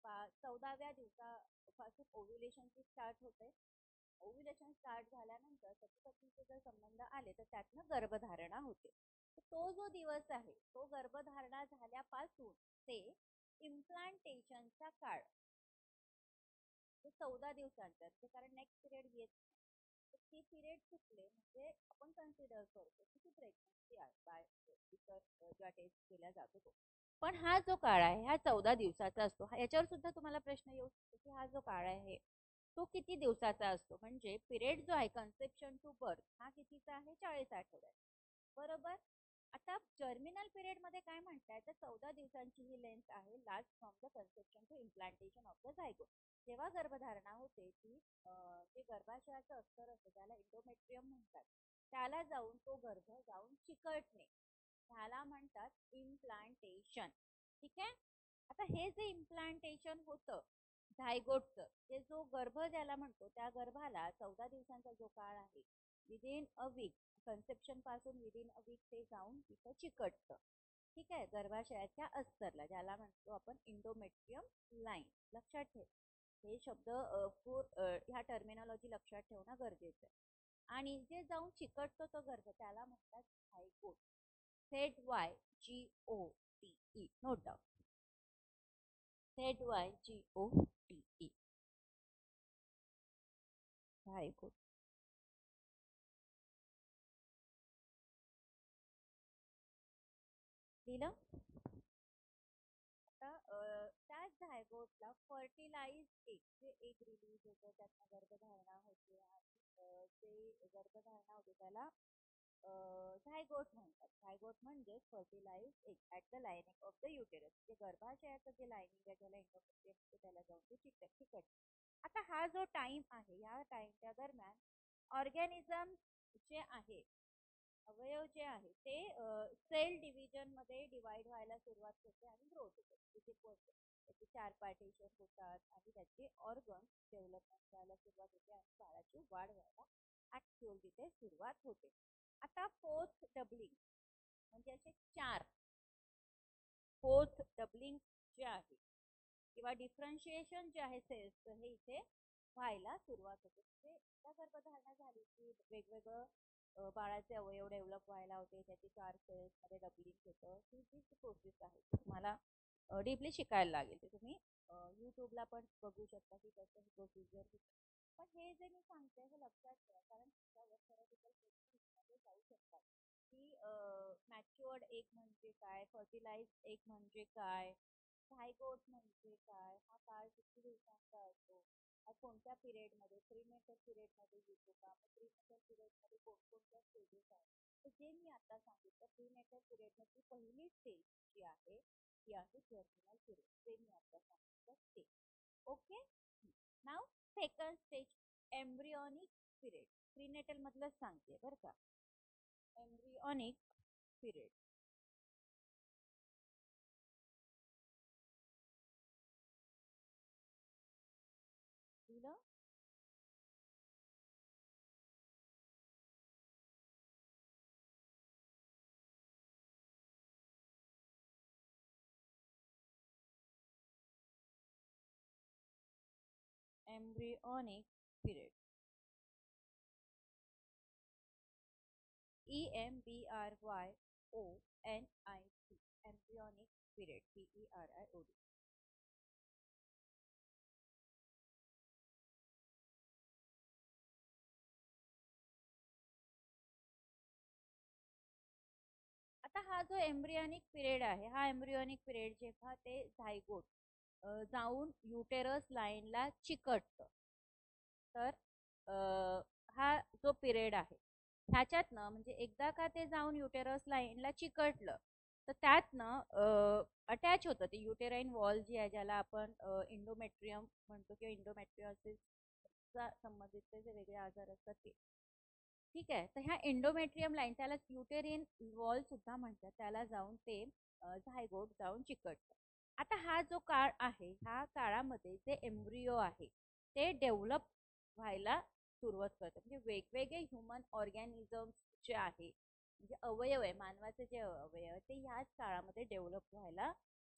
14व्या दिवसापासून ओव्ह्युलेशनची स्टार्ट होते. ओव्ह्युलेशन स्टार्ट झाल्यानंतर पती-पत्नीचे जर संबंध आले तर त्यातनं गर्भधारणा होते. तो जो दिवस आहे तो गर्भधारणा झाल्यापासून ते इम्प्लांटेशनचा काळ 14 दिवसांचा असते. कारण नेक्स्ट पिरियड येत नाही. तर ते पिरियड चुकले म्हणजे आपण कन्सिडर करतो की ती प्रेग्नन्सी आहे बाय ज्या टेस्ट केल्या जातो तो. पण हा जो काळ आहे हा 14 दिवसाचा असतो. याच्यावर सुद्धा तुम्हाला प्रश्न येऊ शकतो की हा जो काळ आहे तो किती दिवसाचा असतो. म्हणजे पिरियड जो आहे कन्सेप्शन टू बर्थ हा कितीचा आहे 40 आठवड्याचा. बरोबर. आता जर्मिनल पिरियड मध्ये काय म्हणताय तर 14 दिवसांची ही लेंथ आहे last from the conception to implantation of the zygote. जेव्हा गर्भधारणा होते ती जे गर्भाशयाचं अस्तर असतं त्याला इंडोमेट्रियम म्हणतात, त्याला जाऊन तो गर्भ जाऊन चिकटणे ह्याला म्हणतात इम्प्लांटेशन. ठीक आहे. आता हे जे इम्प्लांटेशन होतं झायगोटचं, ते जो गर्भ ज्याला म्हणतो त्या गर्भाला 14 दिवसांचा जो काळ आहे विदिन अ वीक कन्सेप्शन पासून विदिन अ वीक ते जाऊन तिथं चिकटतं. ठीक आहे. गर्भाशयाच्या अस्तरला ज्याला म्हणतो आपण इंडोमेट्रियम लाईन. लक्षात ठेव हे शब्द ह्या टर्मिनॉलॉजी लक्षात ठेवणं गरजेचं आहे. आणि जे जाऊन चिकटतो तो गर्भ त्याला म्हणतात zygote. ZYGOTE. Note down. ZYGOTE. Zygote. दिलं. आता त्याच झायगोटला फर्टिलाइज एग जे एग रिलीज होतं त्यातनं गर्भधारणा होते आणि जे गर्भधारणा होते त्याला झायगोट म्हणतात. झायगोट म्हणजे fertilize egg at the lining of the uterus. जे गर्भाशयाचं जे लायनिंग आहे ज्याला इंडोमेट्रियम असते त्याला जाऊन ते चिकट. आता हा जो टाइम आहे या टाइमच्या दरम्यान ऑर्गॅनिझम जे आहे अवयव जे आहे ते सेल डिव्हिजन मध्ये डिवाइड व्हायला सुरुवात होते आणि ग्रोथ होते. त्याचे 4 पार्टिशन होतात आणि त्याचे ऑर्गन डेव्हलपमेंट व्हायला सुरुवात होते आणि बाळाची वाढ व्हायला ऍक्च्युअल तिथे सुरुवात होते. आता फोर्थ डबलिंग म्हणजे असे 4 फोर्थ डबलिंग जे आहे किंवा डिफरन्शिएशन जे आहे सेल्सचं हे इथे व्हायला सुरुवात होते. म्हणजे एकदा गर्भधारणा झाली की वेगवेगळं बाळाचे अवयव डेव्हलप व्हायला होते, त्याची 4 सेल्स मध्ये डबलिंग होतं. ही जी प्रोसेस आहे ती तुम्हाला डीपली शिकायला लागेल. ते तुम्ही युट्यूबला पण बघू शकता की कसं ही प्रोसिजर होतं. पण हे जे मी सांगते हे लक्षात ठेवा कारण त्यावर थेरॉटिकल मध्ये जाऊ शकतात की मॅच्युअर्ड एग म्हणजे काय, फर्टिलाइज एग म्हणजे काय, झायगोट म्हणजे काय, हा काळ किती दिवसांचा असतो, कोणत्या पिरियड मध्ये, प्रीनेटल पिरियड मध्ये येतो का, प्रीनेटल पिरियड मध्ये कोणकोणत्या स्टेजेस आहेत. तर जे मी आता सांगितलं प्रीनेटल पिरियड मध्ये पहिली स्टेज जी आहे ती आहे जर्मिनल पिरियड. जे मी आता सांगितलं ते. Okay. Now second stage embryonic period. Prenatal मधलंच सांगते बरं का. Embryonic period. दिलं. embryonic period. EMBRYONIC. Embryonic period. PERIOD. आता हा जो एम्ब्रियोनिक पिरियड आहे हा एम्ब्रियोनिक पिरियड जेव्हा ते झायगोट जाऊन युटेरस लाईनला चिकटतं तर हा जो पिरियड आहे ह्याच्यातनं म्हणजे एकदा का ते जाऊन युटेरस लाईनला चिकटलं तर त्यातनं अटॅच होतं ते युटेराईन वॉल जी आहे ज्याला आपण इंडोमेट्रियम म्हणतो किंवा इंडोमेट्रियोसिसचा संबंधित जे वेगळे आजार असतात ते. ठीक आहे. तर ह्या इंडोमेट्रियम लाईन त्याला युटेरियन वॉल सुद्धा म्हणतात त्याला जाऊन ते झायगोट जाऊन चिकटतं. आता हा जो काळ आहे ह्या काळामध्ये जे एम्ब्रियो आहे ते डेव्हलप व्हायला सुरुवात करतं. म्हणजे वेगवेगळे ह्युमन ऑर्गॅनिझम्स जे आहे म्हणजे अवयव आहे मानवाचे जे अवयव ते ह्याच काळामध्ये डेव्हलप व्हायला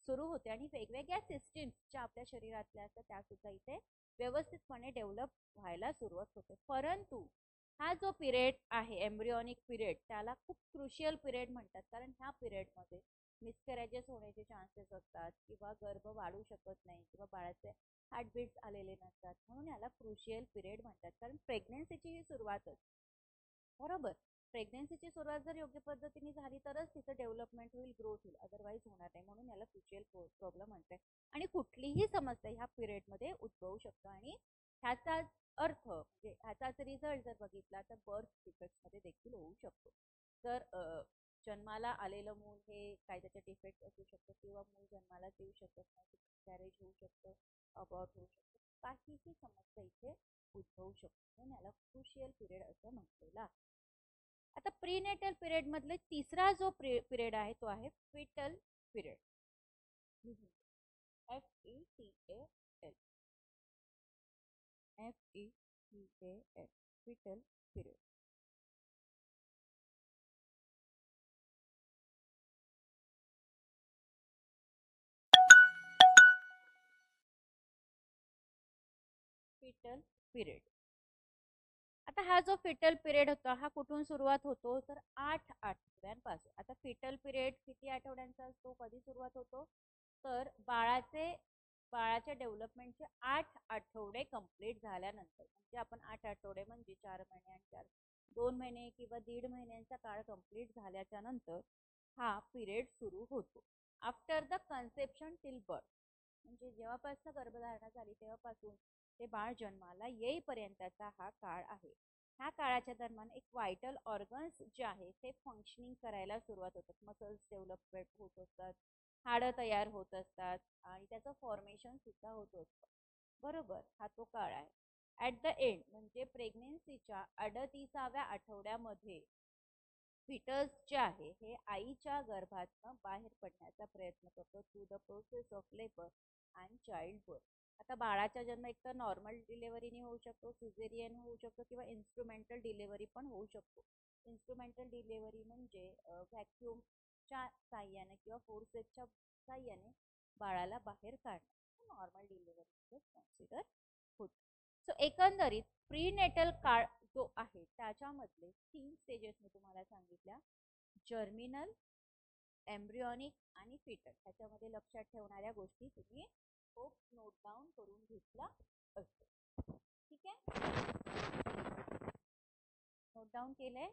सुरू होते आणि वेगवेगळ्या सिस्टीम्स ज्या आपल्या शरीरातल्या असतात त्या सुद्धा इथे व्यवस्थितपणे डेव्हलप व्हायला सुरुवात होते. परंतु हा जो पिरियड आहे एम्ब्रियोनिक पिरियड त्याला खूप क्रुशियल पिरियड म्हणतात कारण ह्या पिरियडमध्ये मिसकॅरेजेस होण्याचे चान्सेस असतात किंवा गर्भ वाढू शकत नाही किंवा बाळाचे हार्टबीट्स आलेले नसतात म्हणून याला क्रुशियल पिरियड म्हणतात. कारण प्रेग्नेन्सीची ही सुरुवातच बरोबर प्रेग्नेन्सीची सुरुवात जर योग्य पद्धतीने झाली तरच तिचं डेव्हलपमेंट होईल, ग्रोथ होईल, अदरवाईज होणार नाही. म्हणून याला क्रुशियल प्रॉब्लेम म्हणतात. आणि कुठलीही समस्या ह्या पिरियडमध्ये उद्भवू शकतो आणि ह्याचाच अर्थ म्हणजे ह्याचाच रिझल्ट जर बघितला तर बर्थ डिफेक्ट्स मध्ये देखील होऊ शकतो. तर जन्माला आलेलं मूल हे काय त्याच्या डिफेक्ट असू शकतं किंवा मूल जन्मालाच येऊ शकत नाही, कॅरेज होऊ शकतं, अबॉर्ट होऊ शकतं, काहीही समस्या इथे उद्भवू शकतो, म्हणून याला क्रुशियल पिरियड असं म्हटलेलं आहे. आता प्रीनेटल पिरियड मधले तिसरा जो पिरियड आहे तो आहे fetal period. FETAL FETAL fetal period. Fetal period. आता हा जो फिटल पिरियड होता हा कुठून सुरुवात होतो तर 8 आठवड्यांपासून. आता फिटल पिरियड किती आठवड्यांचा असतो, कधी सुरुवात होतो तर बाळाच्या डेव्हलपमेंटचे 8 आठवडे कंप्लीट झाल्यानंतर. म्हणजे आपण 8 आठवडे म्हणजे 4 महिने आणि 2 महिने किंवा 1.5 महिन्यांचा काळ कंप्लीट झाल्याच्या नंतर हा पिरियड सुरू होतो. After the conception till birth, म्हणजे जेव्हापासून गर्भधारणा झाली तेव्हापासून ते बाळ जन्माला येईपर्यंतचा हा काळ आहे. ह्या काळाच्या दरम्यान एक व्हायटल ऑर्गन्स जे आहे ते फंक्शनिंग करायला सुरुवात होतात. मसल्स डेव्हलपमेंट होत असतात, हाडं तयार होत असतात आणि त्याचं फॉर्मेशन सुद्धा होत असतं. बरोबर, हा तो काळ आहे. ॲट द एंड म्हणजे प्रेग्नेन्सीच्या 38व्या आठवड्यामध्ये फिटस जे आहे हे आईच्या गर्भातनं बाहेर पडण्याचा प्रयत्न करतो through the process of labour and child birth. आता बाळाचा जन्म एक तर नॉर्मल डिलेव्हरीने होऊ शकतो, सिझेरियन होऊ शकतो किंवा इन्स्ट्रुमेंटल डिलेव्हरी पण होऊ शकतो. इन्स्ट्रुमेंटल डिलेव्हरी म्हणजे व्हॅक्यूमच्या साह्याने किंवा फोर्सेसच्या साह्याने बाळाला बाहेर काढणं नॉर्मल डिलेव्हरी कन्सिडर होतं. सो एकंदरीत प्रीनेटल काळ जो आहे त्याच्यामधले 3 स्टेजेस मी तुम्हाला सांगितल्या, जर्मिनल, एम्ब्रियॉनिक आणि फिटल. ह्याच्यामध्ये लक्षात ठेवणाऱ्या गोष्टी तुम्ही खूप नोट डाऊन करून घेतला असतो. ठीक आहे, नोट डाऊन केलंय.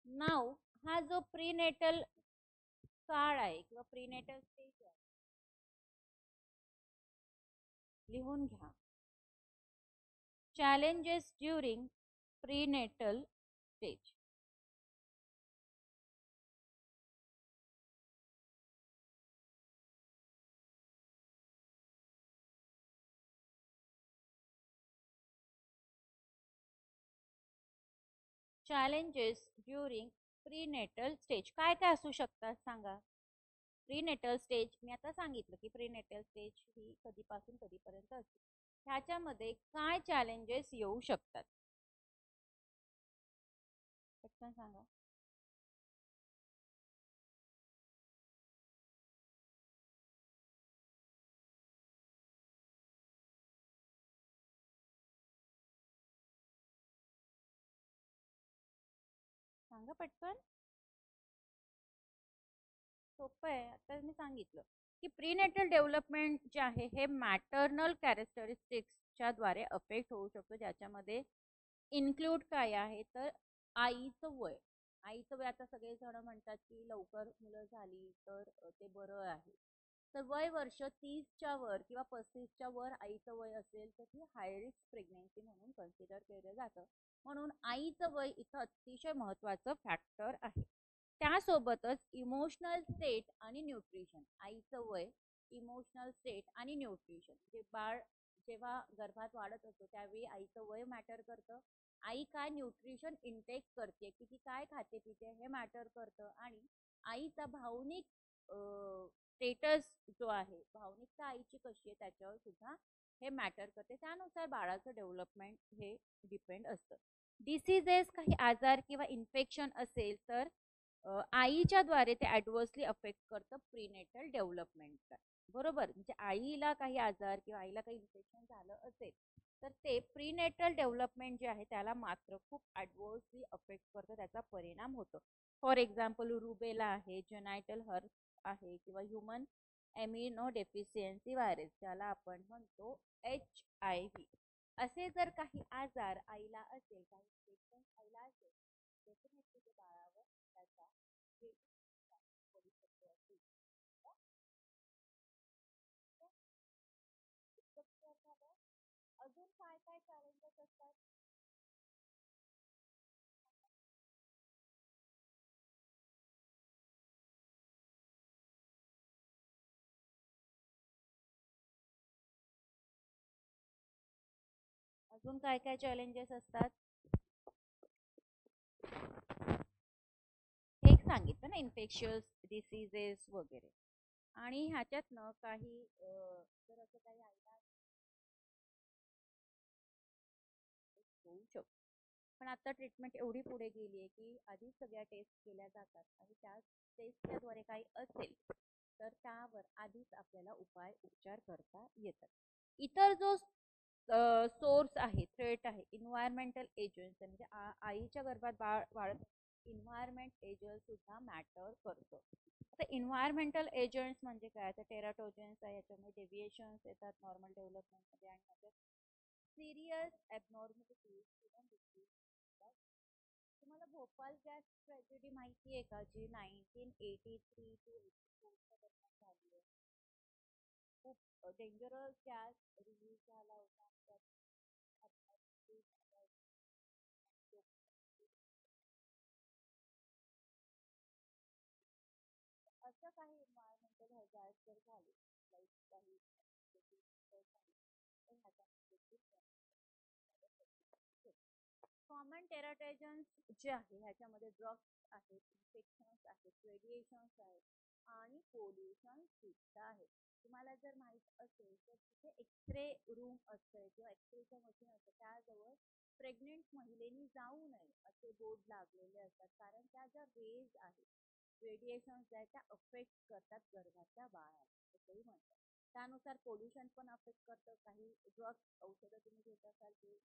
नाव हा जो प्रीनेटल काळ आहे किंवा प्रीनेटल स्टेज आहे लिहून घ्या. Challenges during prenatal stage. Challenges during prenatal stage काय काय असू शकतात सांगा. प्रीनेटल स्टेज मी आता सांगितलं की प्रीनेटल स्टेज ही कधीपासून कधीपर्यंत असते. ह्याच्यामध्ये काय चॅलेंजेस येऊ शकतात पटकन सांगा. सांगा पटकन. सोपं आहे. आता मी सांगितलं की प्रीनेटल डेव्हलपमेंट जे आहे हे मॅटर्नल कॅरेक्टरिस्टिक्सच्या द्वारे अफेक्ट होऊ शकतो. ज्याच्यामध्ये इन्क्लूड काय आहे तर आईचं वय. आईचं वय आता सगळेजण म्हणतात की लवकर मुलं झाली तर ते बरं आहे. तर वय वर्ष 30च्या वर किंवा 35च्या वर आईचं वय असेल तर ती हाय रिस्क प्रेग्नेन्सी म्हणून कन्सिडर केलं जातं. म्हणून आईचं वय इथं अतिशय महत्त्वाचं फॅक्टर आहे. त्यासोबतच इमोशनल स्टेट आणि न्यूट्रिशन. आईचं वय, इमोशनल स्टेट आणि न्यूट्रिशन. जे बाळ जेव्हा गर्भात वाढत असतो त्यावेळी आईचं वय मॅटर करतं. आई काय न्यूट्रिशन इनटेक करते, की ती काय खाते पिते हे मॅटर करतं. आणि आईचा भावनिक स्टेटस जो आहे, भावनिकता आईची कशी आहे त्याच्यावर सुद्धा हे मॅटर करते. त्यानुसार बाळाचं डेव्हलपमेंट हे डिपेंड असतं. डिसीजेस काही आजार किंवा इन्फेक्शन असेल तर आईच्या द्वारे ते ॲडव्हर्सली अफेक्ट करतं प्रीनेटल डेव्हलपमेंटला. बरोबर, म्हणजे आईला काही आजार किंवा आईला काही इन्फेक्शन झालं असेल तर ते प्रीनेटल डेव्हलपमेंट जे आहे त्याला मात्र खूप ॲडव्हर्सली अफेक्ट करतं, त्याचा परिणाम होतो. फॉर एक्झाम्पल रुबेला आहे, जेनायटल हर्ट आहे किंवा ह्युमन एम्युनो डेफिशियन्सी व्हायरस ज्याला आपण म्हणतो HIV. असे जर काही आजार आईला असेल, काही इन्फेक्शन आईला असेल, डेफिनेटली ते बाळावर त्याचा पडू शकतो असे. अजून काय काय चॅलेंजेस असतात. अजून काय काय चॅलेंजेस असतात? हे एक सांगितलं ना, इन्फेक्शियस डिसीजेस वगैरे. आणि ह्याच्यातनं काही जर असं काही आयडिया होऊ शकतो. पण आता ट्रीटमेंट एवढी पुढे गेली आहे की आधी सगळ्या टेस्ट केल्या जातात आणि त्या टेस्टच्याद्वारे काही असेल तर त्यावर आधीच आपल्याला उपचार करता येतात. इतर जो सोर्स आहे, थ्रेट आहे, इन्व्हायरमेंटल एजंट्स म्हणजे आईच्या गर्भात बाळ वाढत इन्व्हायरमेंट एजंट सुद्धा मॅटर करतं. आता इन्व्हायरमेंटल एजंट्स म्हणजे काय, तर टेराटोजेन्स आहे, याच्यामध्ये डेव्हिएशन्स येतात नॉर्मल डेव्हलपमेंटमध्ये आणि त्याच्यात सिरियस ॲबनॉर्मॅलिटीज किंवा डिसीज. तुम्हाला भोपाल गॅस ट्रॅजेडी माहिती आहे का, जी 1983 टू 84च्या दरम्यान झाली आहे? खूप डेंजरस गॅस रिलीज झाला होता आणि त्यात abnormalities आल्या होत्या. असं काही एन्व्हायरमेंटल हॅझार्ड जर झाले, लाईक काही झाले, तर ह्याच्यामध्ये देखील कॉमन टेराटायजन्स जे आहे ह्याच्यामध्ये ड्रग्स आहेत, इन्फेक्शन्स आहेत, रेडिएशन्स आहेत आणि पोल्युशन सुद्धा आहे. तुम्हाला जर माहित असेल तर तिथे एक्सरे रूम असते किंवा एक्सरेचं मशीन असतं, त्याजवळ प्रेग्नेंट महिलेनी जाऊ नये असे बोर्ड लागलेले असतात, कारण त्या ज्या रेज आहेत, रेडिएशन्स आहेत, त्या अफेक्ट करतात गर्भाच्या बाळाला असंही म्हणतात. त्यानुसार पोल्युशन पण अफेक्ट करतं. काही ड्रग्स औषधं तुम्ही घेत असाल ते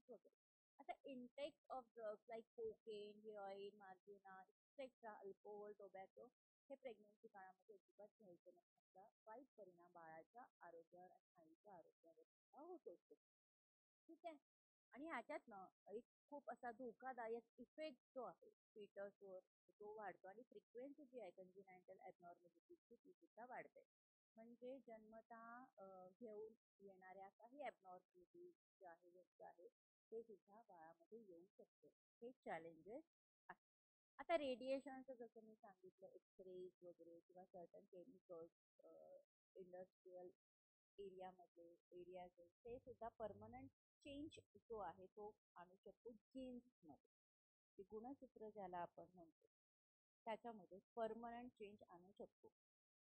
वगैरे. आता intake of drugs like cocaine, heroin, marijuana, etcetera, alcohol, tobacco हे प्रेग्नन्सी काळामध्ये अजिबात घ्यायचे नाही. त्याचा वाईट परिणाम बाळाच्या आरोग्यावर आणि आईच्या आरोग्यावर सुद्धा होत असतो. ठीक आहे. आणि ह्याच्यातनं एक खूप असा धोकादायक इफेक्ट जो आहे फिटसवर तो वाढतो आणि फ्रिक्वेन्सी जी आहे कंजिनायटल ॲबनॉर्मॅलिटीजची ती सुद्धा वाढते. म्हणजे जन्मतः घेऊन येणाऱ्या काही ॲबनॉर्मॅलिटीज जे आहे वस्तू आहे ते सुद्धा बाळामध्ये येऊ शकते. हे चॅलेंजेस आहेत. आता रेडिएशनचं जसं मी सांगितलं, एक्सरेज वगैरे किंवा सर्टन केमिकल्स इंडस्ट्रियल एरियाज ते सुद्धा परमनंट चेंज जो आहे तो आणू शकतो जीन्समध्ये. गुणसूत्र ज्याला आपण म्हणतो त्याच्यामध्ये परमनंट चेंज आणू शकतो.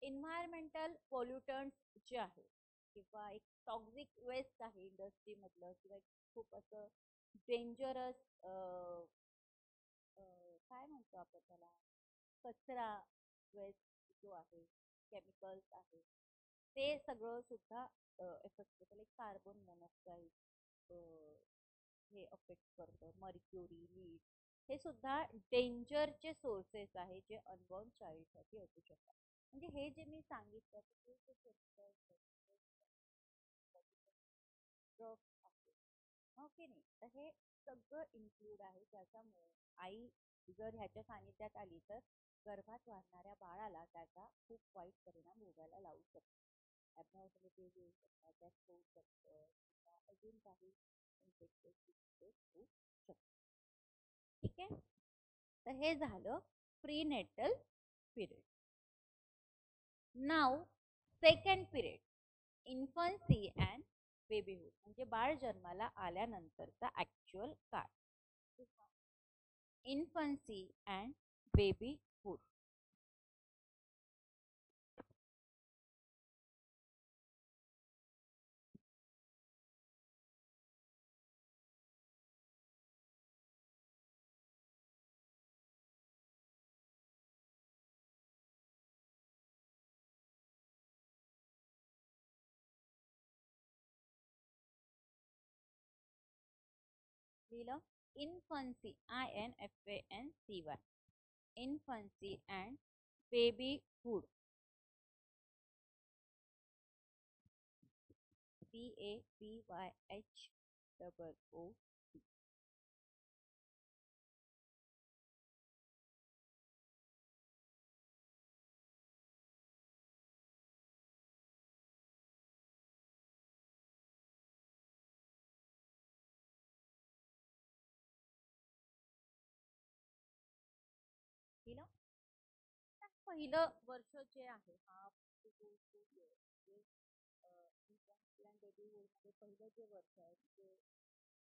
एन्व्हायरमेंटल पोल्युटंट्स जे आहे किंवा एक टॉक्झिक वेस्ट आहे इंडस्ट्रीमधलं किंवा एक खूप असं डेंजरस काय म्हणतो आपण त्याला, कचरा वेस्ट जो आहे, केमिकल्स आहे, ते सगळं सुद्धा इफेक्ट करतं. लाईक कार्बन मोनॉक्साईड हे अफेक्ट करतं, मर्क्युरी, लीड हे सुद्धा डेंजरचे सोर्सेस आहे जे अनबॉर्न चाइल्डसाठी असू शकतात. म्हणजे हे जे मी सांगितलं ते ड्रग्स आहे, हो की नाही, तर हे सगळं इन्क्लूड आहे, ज्याच्यामुळे आई जर ह्याच्या सानिध्यात आली तर गर्भात वाढणाऱ्या बाळाला त्याचा खूप वाईट परिणाम भोगायला लावू शकतो. ॲबनॉर्मॅलिटीज येऊ शकतात, त्यात होऊ शकतं किंवा अजून काही इन्फेक्शन्स डिसीजेस होऊ शकतात. ठीक आहे. तर हे झालं prenatal period. Now second period, infancy and babyhood म्हणजे बाळ जन्माला आल्यानंतरचा ॲक्च्युअल काळ. Infancy and babyhood. लिहिलं infancy, INFANCY, infancy and babyhood, BABYHOOD. लिहिलं. पहिलं वर्ष जे आहे हा म्हणजे इन्फन्सी अँड बेबीहूड मध्ये पहिलं जे वर्ष आहे ते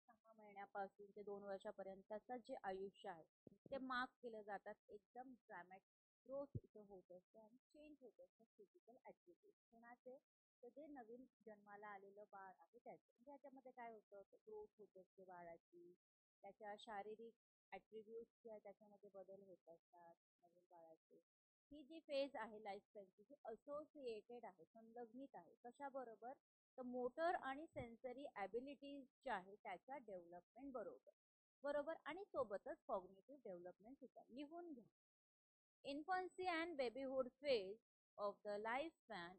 6 महिन्यापासून ते 2 वर्षापर्यंतचं जे आयुष्य आहे ते मार्क केलं जातात. एकदम ड्रॅमॅटिक ग्रोथ इथं होत असते आणि चेंज होत असतं फिजिकल ऍक्टिव्हिटीज कोणाचे. तर जे नवीन जन्माला आलेलं बाळ आहे त्याचे म्हणजे ह्याच्यामध्ये काय होतं, ग्रोथ होत असते बाळाची, त्याच्या शारीरिक ऍट्रिब्यूट जे आहे त्याच्यामध्ये बदल होत असतात नवीन बाळाचे. ही जी फेज आहे लाईफ स्टाईलची ही असोसिएटेड आहे, संलग्नित आहे कशाबरोबर, तर मोटर आणि सेन्सरी ॲबिलिटीज जे आहे त्याच्या डेव्हलपमेंट बरोबर बरोबर आणि सोबतच कॉग्निटिव्ह डेव्हलपमेंट सुद्धा. लिहून घ्या. Infancy and babyhood phase of the life span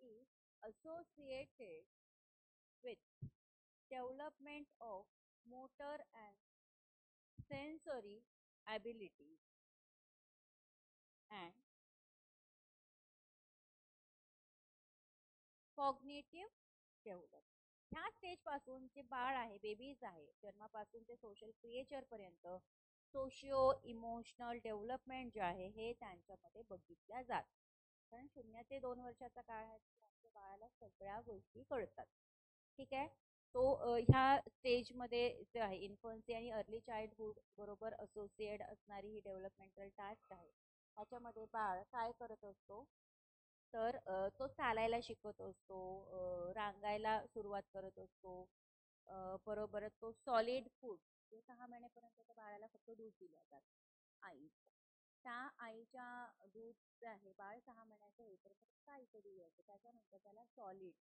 is associated with development of motor and sensory abilities and cognitive develop. ह्या स्टेज पासून जे बाळ आहे, बेबीज आहे, जन्मापासून ते सोशल क्रिएचर पर्यंत सोशिओ इमोशनल डेव्हलपमेंट जे आहे हे त्यांच्यामध्ये बघितल्या जात. कारण 0 ते 2 वर्षाचा काळ आहे आमच्या बाळाला सगळ्या गोष्टी कळतात. ठीक आहे. तो ह्या स्टेजमध्ये जे आहे इन्फन्सी आणि अर्ली चाइल्डहुड बरोबर असोसिएट असणारी ही डेव्हलपमेंटल टास्क आहे. ह्याच्यामध्ये बाळ काय करत असतो, तर तो चालायला शिकत असतो, रांगायला सुरुवात करत असतो, बरोबरच तो सॉलिड फूड जे 6 महिन्यापर्यंत त्या बाळाला फक्त दूध दिलं जातं आई, त्या आईच्या दूध जे आहे बाळ 6 महिन्याचं होईपर्यंत फक्त आईचं दूध असतं. त्याच्यानंतर त्याला सॉलिड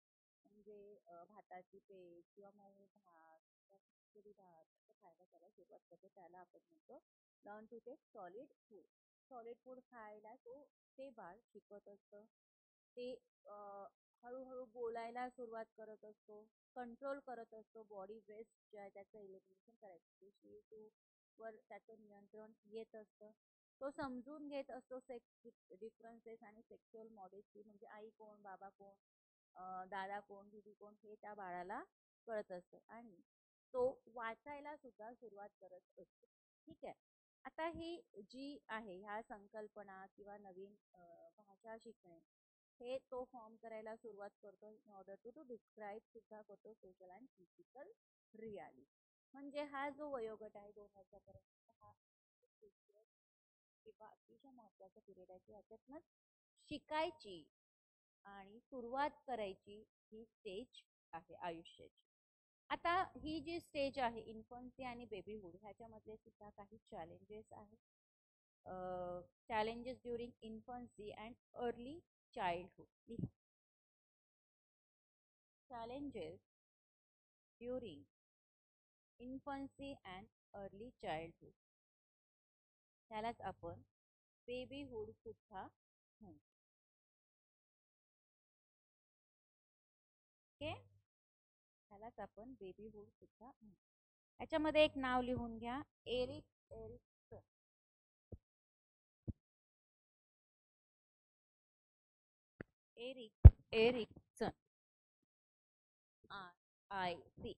म्हणजे भाताची पेज किंवा मऊ भात किंवा खिचडी भात असं खायला त्याला सुरुवात करतो. त्याला आपण म्हणतो learn to take solid food. Solid food खायला ते बाळ शिकत असतं. ते हळूहळू बोलायला सुरुवात करत असतो, कंट्रोल करत असतो, बॉडी वेस्ट जे आहे त्याचं एलिमिनेशन करायचं वर त्याचं नियंत्रण येत असतं. तो समजून घेत असतो सेक्स डिफरन्सेस आणि सेक्शुअल मॉडेस्टी म्हणजे आई कोण, बाबा कोण, दादा कोण, दीदी कोण हे त्या बाळाला कळत असतं आणि तो वाचायला सुद्धा सुरुवात करत असतो. ठीक आहे. आता ही जी आहे ह्या संकल्पना किंवा नवीन भाषा शिकणे हे तो फॉर्म करायला सुरुवात करतो इन ऑर्डर टू डिस्क्राईब सुद्धा करतो सोशल अँड फिजिकल रियालिटी. म्हणजे हा जो वयोगट आहे 2 वर्षापर्यंत हा किंवा अतिशय महत्वाचा पिरियड आहे की याच्यातनं शिकायची आणि सुरुवात करायची ही स्टेज आहे आयुष्याची. आता ही जी स्टेज आहे इन्फन्सी आणि बेबीहुड ह्याच्यामधले सुद्धा काही चॅलेंजेस आहेत. challenges during infancy and early childhood. Challenges during infancy and early childhood त्यालाच आपण बेबीहुड सुद्धा म्हणतो. ओके, त्यालाच आपण बेबीहुड सुद्धा म्हणतो. याच्यामध्ये एक नाव लिहून घ्या, Erik Erikson. Erikson RIC.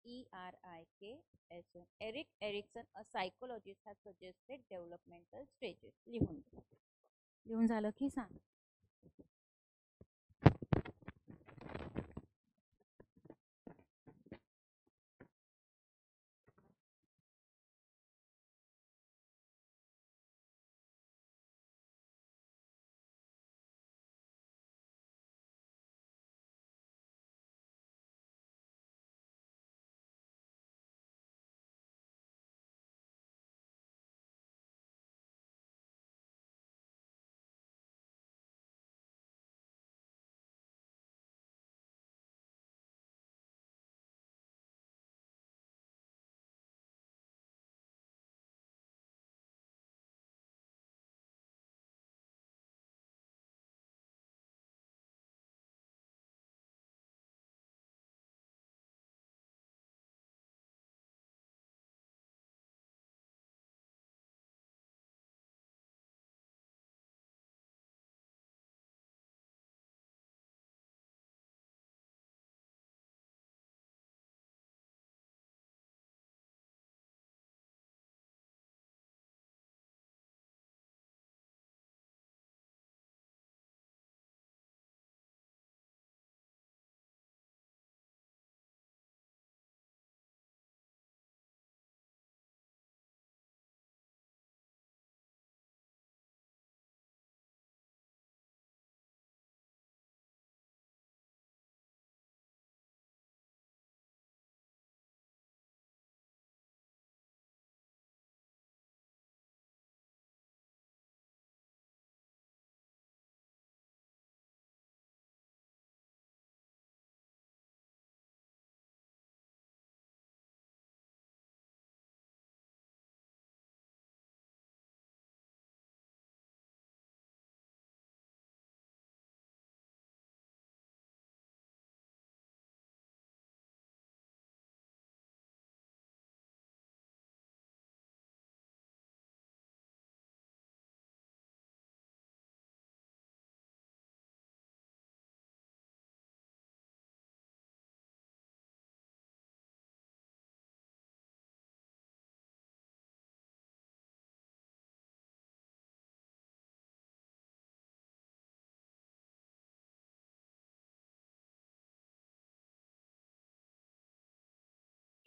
ERIKSON. Erik Erikson, a psychologist, has suggested developmental stages. लिहून झालं की सांग.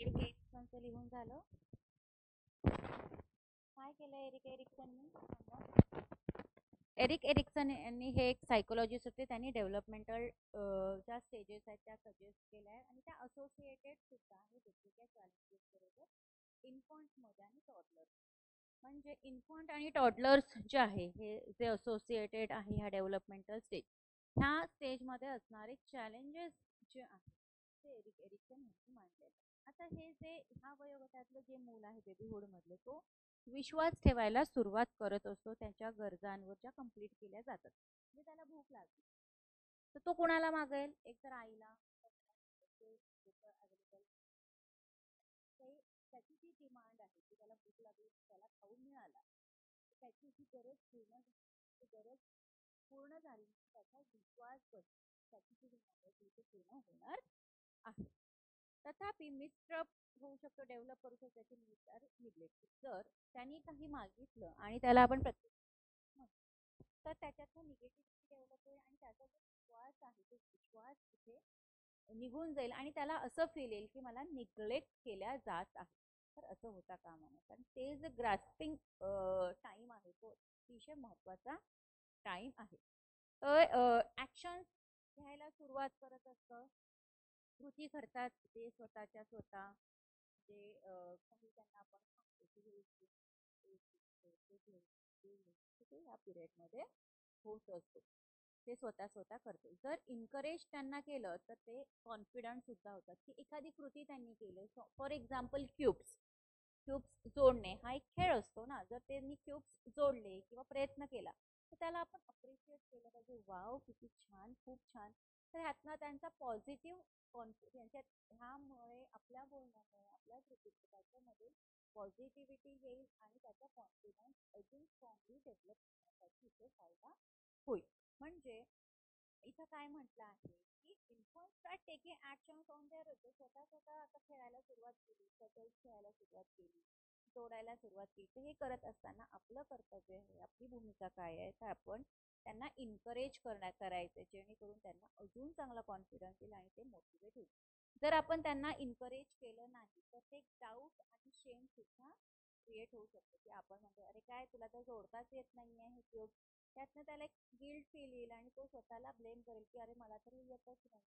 एरिक एरिक्सनचं लिहून झालं. काय केलं एरिक एरिक्सननी सांगा. एरिक एरिक्सन यांनी हे एक सायकोलॉजिस्ट होते. त्यांनी डेव्हलपमेंटल ज्या स्टेजेस आहेत त्या सजेस्ट केल्या आहेत आणि त्या असोसिएटेड सुद्धा आहे वेगवेगळ्या चॅलेंजेस बरोबर इन्फंट्समध्ये आणि टॉडलर्स. म्हणजे इन्फंट आणि टॉडलर्स जे आहे हे जे असोसिएटेड आहे ह्या डेव्हलपमेंटल स्टेज, ह्या स्टेजमध्ये असणारे चॅलेंजेस जे आहेत ते एरिक एरिक्सन यांनी मांडलेले. आता हे जे ह्या वयोगटातलं जे मूल आहे बेबीहूड मधलं, तो विश्वास ठेवायला सुरुवात करत असतो त्याच्या गरजांवर ज्या कंप्लीट केल्या जातात. म्हणजे त्याला भूक लागली तर तो कोणाला मागेल, एक तर आईला, अवेलेबल त्याची जी डिमांड आहे की त्याला भूक लागली त्याला खाऊ मिळाला, त्याची ही गरज गरज पूर्ण झाली त्याचा विश्वास बसतो, त्याची जी डिमांड आहे ती पूर्ण होणार आहे. तथापि मिसट्रस्ट होऊ शकतो, डेव्हलप करू शकतो त्याची नीड तर निग्लेक्ट. जर त्यांनी काही मागितलं आणि त्याला आपण प्रत्येक तर त्याच्यातनं निगेटिव्हिटी डेव्हलप होईल आणि त्याचा जो विश्वास आहे तो विश्वास तिथे निघून जाईल आणि त्याला असं फील येईल की मला निग्लेक्ट केल्या जात आहे. तर असं होता कामा नये. कारण ते जे ग्रास्पिंग टाइम आहे तो अतिशय महत्वाचा टाइम आहे. तर ऍक्शन घ्यायला सुरुवात करत असतं, कृती करतात ते स्वतःच्या स्वतः. म्हणजे काही त्यांना आपण सांगतो की या पिरियडमध्ये होत असतो, ते स्वतः स्वतः करते. जर इन्करेज त्यांना केलं तर ते कॉन्फिडंट सुद्धा होतात की एखादी कृती त्यांनी केली. फॉर एक्झाम्पल क्यूब्स जोडणे हा एक खेळ असतो ना. जर त्यांनी क्यूब्स जोडले किंवा प्रयत्न केला तर त्याला आपण अप्रिशिएट केलं पाहिजे. वाव किती छान, खूप छान. तर ह्यातनं त्यांचा पॉझिटिव्ह कॉन्फिडन्स, ह्यामुळे आपल्या बोलण्यामुळे आपल्या कृतीमुळे त्याच्यामध्ये पॉझिटिव्हिटी येईल आणि त्याचा कॉन्फिडन्स अजून स्ट्रॉंगली डेव्हलप करण्यासाठी इथे फायदा होईल. म्हणजे इथं काय म्हटलं आहे की inform start taking actions on their. स्वतः स्वतः आता खेळायला सुरुवात केली, पझल्स खेळायला सुरुवात केली, तोडायला सुरुवात केली. तर हे करत असताना आपलं कर्तव्य आहे, आपली भूमिका काय आहे तर आपण त्यांना इन्करेज करायचं, जेणेकरून त्यांना अजून चांगला कॉन्फिडन्स येईल आणि ते मोटिवेट होईल. जर आपण त्यांना इन्करेज केलं नाही तर ते डाऊट आणि शेम सुद्धा क्रिएट होऊ शकतो की आपण म्हणतो अरे काय तुला तर जोडताच येत नाहीये हे योग. त्यातनं त्याला एक गिल्ट फील येईल आणि तो स्वतःला ब्लेम करेल की अरे मला तर येतच नाही,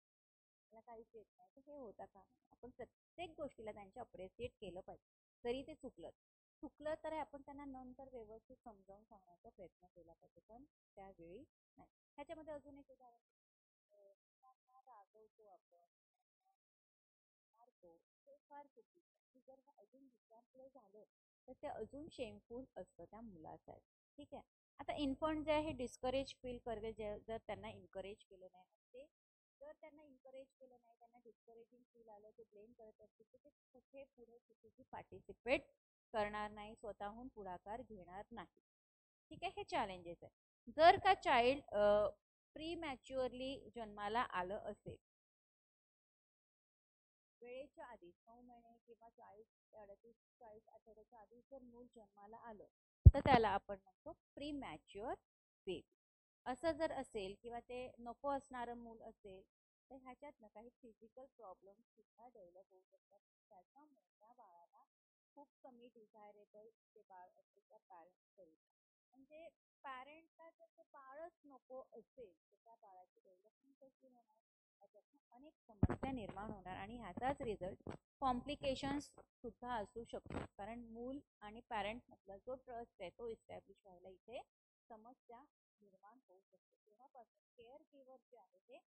मला काहीच येत नाही. तर हे होता का आपण प्रत्येक गोष्टीला त्यांचे अप्रिशिएट केलं पाहिजे. जरी ते चुकलं तर आपण त्यांना नंतर व्यवस्थित समजावून सांगण्याचा प्रयत्न केला पाहिजे, पण त्यावेळी नाही. ह्याच्यामध्ये अजून एक उदाहरण, त्यांना रागवतो आपण, मारतो, ते फार चुकीचं. जर अजून विचारलं झालं तर ते अजून शेमफुल असतं त्या मुलासाठी. ठीक आहे. आता इन्फंट जे आहे डिस्करेज फील करेल जर त्यांना इन्करेज केलं नाही. ते जर त्यांना इन्करेज केलं नाही, त्यांना डिस्करेजिंग फील आलं, ते ब्लेम करत असतील तर ते कुठे पुढे कुठेही पार्टिसिपेट करणार नाही, स्वतःहून पुढाकार घेणार नाही. ठीक आहे. हे चॅलेंजेस आहे. जर का चाइल्ड प्री मॅच्युअरली जन्माला आलं असेल, वेळेच्या आधी 9 महिने किंवा 40 आठवड्याच्या आधी जर मूल जन्माला आलं तर त्याला आपण म्हणतो प्री मॅच्युअर बेबी. असं जर असेल किंवा ते नको असणारं मूल असेल तर ह्याच्यातनं काही फिजिकल प्रॉब्लेम सुद्धा डेव्हलप होऊ शकतात. त्याच्यामुळे त्या बाळाला खूप कमी डिझायरेबल ते बाळ असेल त्या पॅरेंट्सकरिता. म्हणजे पॅरेंटला जर ते बाळच नको असेल तर त्या बाळाची डेव्हलपमेंट कशी होणार, त्याच्यातनं अनेक समस्या निर्माण होणार आणि ह्याचाच रिझल्ट कॉम्प्लिकेशन्स सुद्धा असू शकतो. कारण मूल आणि पॅरेंट मधला जो ट्रस्ट आहे तो इस्टॅब्लिश व्हायला इथे समस्या निर्माण होऊ शकते. तेव्हापासून केअर गिव्हर जे आहे ते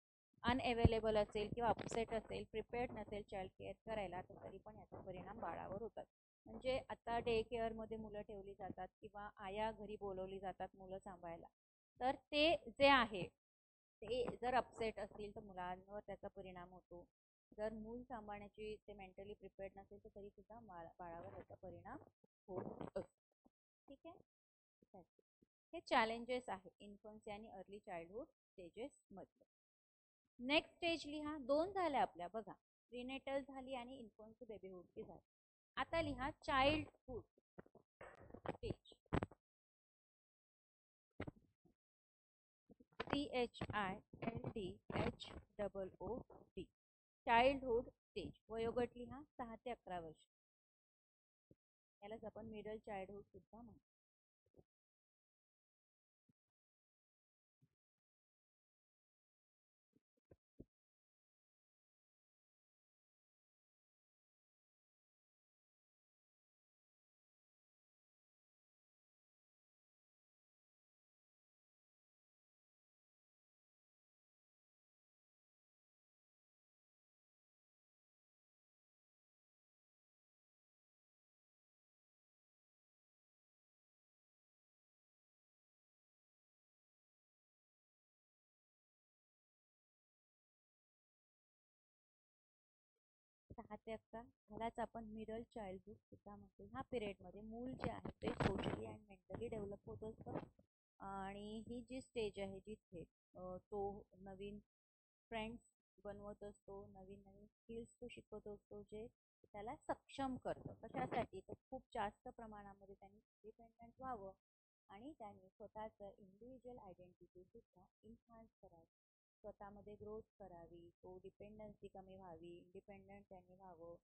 अनअवेलेबल असेल किंवा अपसेट असेल, प्रिपेअर्ड नसेल चाइल्ड केअर करायला, तर तरी पण याचा परिणाम बाळावर होतात. म्हणजे आता डे केअरमध्ये मुलं ठेवली जातात किंवा आया घरी बोलवली जातात मुलं सांभाळायला, तर ते जे आहे ते जर अपसेट असतील तर मुलांवर त्याचा परिणाम होतो. जर मूल सांभाळण्याची ते मेंटली प्रिपेअर्ड नसेल तर तरी सुद्धा बाळावर त्याचा परिणाम होत असतो. ठीक आहे. हे चॅलेंजेस आहे इन्फन्सी आणि अर्ली चाइल्डहुड स्टेजेस मधले. नेक्स्ट स्टेज लिहा. 2 झाल्या आपल्या बघा, प्रीनेटल झाली आणि इन्फन्सी बेबीहुडची झाली. आता लिहा childhood stage. CHILDHOOD. Childhood stage वयोगट लिहा 6 ते 11 वर्ष. यालाच आपण मिडल चाइल्डहुड सुद्धा म्हणतो. 6 ते 11 ह्यालाच आपण मिडल चाइल्डहुड सुद्धा म्हणतो. ह्या पिरियडमध्ये मूल जे आहे ते सोशली अँड मेंटली डेव्हलप होत असतं. आणि ही जी स्टेज आहे जिथे तो नवीन फ्रेंड्स बनवत असतो, नवीन नवीन स्किल्स तो शिकत असतो, जे त्याला सक्षम करतं. कशासाठी? तर खूप जास्त प्रमाणामध्ये त्यांनी इंडिपेंडंट व्हावं आणि त्यांनी स्वतःचं इंडिव्हिज्युअल आयडेंटिटी सुद्धा इन्हान्स करावी, स्वतःमध्ये ग्रोथ करावी, तो डिपेंडन्सी कमी व्हावी, इंडिपेंडंट त्यांनी व्हावं,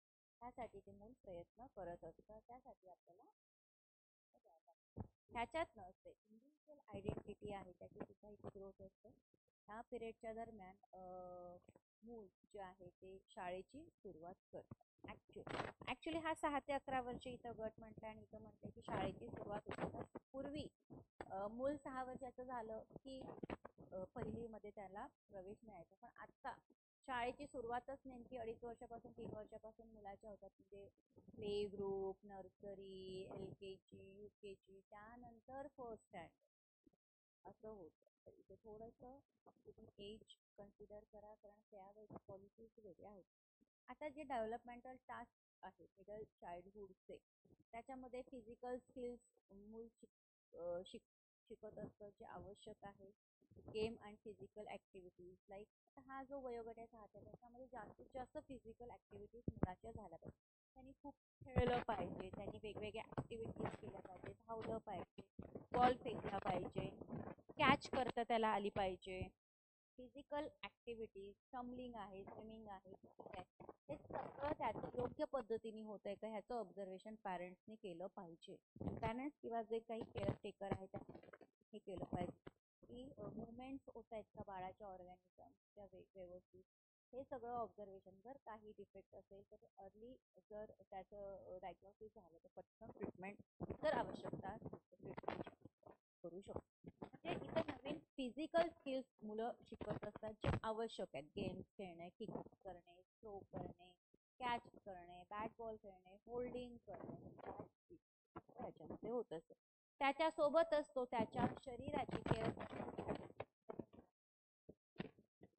त्यासाठी ते मूल प्रयत्न करत असतं. त्यासाठी आपल्याला ह्याच्यात नसते इंडिव्हिज्युअल आयडेंटिटी आहे त्याची सुद्धा इथे ग्रोथ असते. ह्या पिरियडच्या दरम्यान मूल जे आहे ते शाळेची सुरुवात करतं. ऍक्च्युली हा 6 ते 11 वर्ष इथं गट म्हटलं आणि इथं म्हटलं की शाळेची सुरुवात होते. पूर्वी मूल 6 वर्षाचं झालं की पहिलीमध्ये त्याला प्रवेश मिळायचा. पण आता शाळेची सुरुवातच नेमकी 2.5 वर्षापासून 3 वर्षापासून मुलाच्या होतात. म्हणजे play group, nursery, LKG, UKG, त्यानंतर फर्स्ट स्टँडर्ड असं होतं. तर इथे थोडंसं तुम्ही एज कन्सिडर करा, कारण त्यावेळेस पॉलिसीज वेगळ्या होत्या. आता जे डेव्हलपमेंटल टास्क आहे मिडल चाइल्डहुडचे, त्याच्यामध्ये फिजिकल स्किल्स मूल शिकत असतं जे आवश्यक आहे. Game and physical activities like हा जो वयोगट आहे 6 ते त्याच्यामध्ये जास्तीत जास्त फिजिकल ॲक्टिव्हिटीज मुलाच्या झाल्या पाहिजे. त्यांनी खूप खेळलं पाहिजे, त्यांनी वेगवेगळ्या ॲक्टिव्हिटीज केल्या पाहिजे, धावलं पाहिजे, बॉल फेकला पाहिजे, कॅच करता त्याला आली पाहिजे. फिजिकल ॲक्टिव्हिटीज टम्बलिंग आहे, स्विमिंग आहे, हे सगळं त्याचं योग्य पद्धतीने होत आहे का ह्याचं ऑब्झर्वेशन पॅरेंट्सनी केलं पाहिजे. पॅरेंट्स किंवा जे काही केअरटेकर आहे त्यांनी हे केलं पाहिजे की मुवमेंट्स होत आहेत का बाळाच्या ऑर्गॅनिझमच्या व्यवस्थित, हे सगळं ऑब्झर्वेशन. जर काही डिफेक्ट असेल तर अर्ली जर त्याचं डायग्नोसिस झालं तर पटकन ट्रीटमेंट जर आवश्यकता ट्रीटमेंट करू शकतो. म्हणजे इथे नवीन फिजिकल स्किल्स मुलं शिकत असतात जे आवश्यक आहेत. गेम्स खेळणे, किक करणे, थ्रो करणे, कॅच करणे, बॅट बॉल खेळणे, होल्डिंग करणे, याच्यामध्ये होत असते. त्याच्यासोबतच तो त्याच्या शरीराची केअर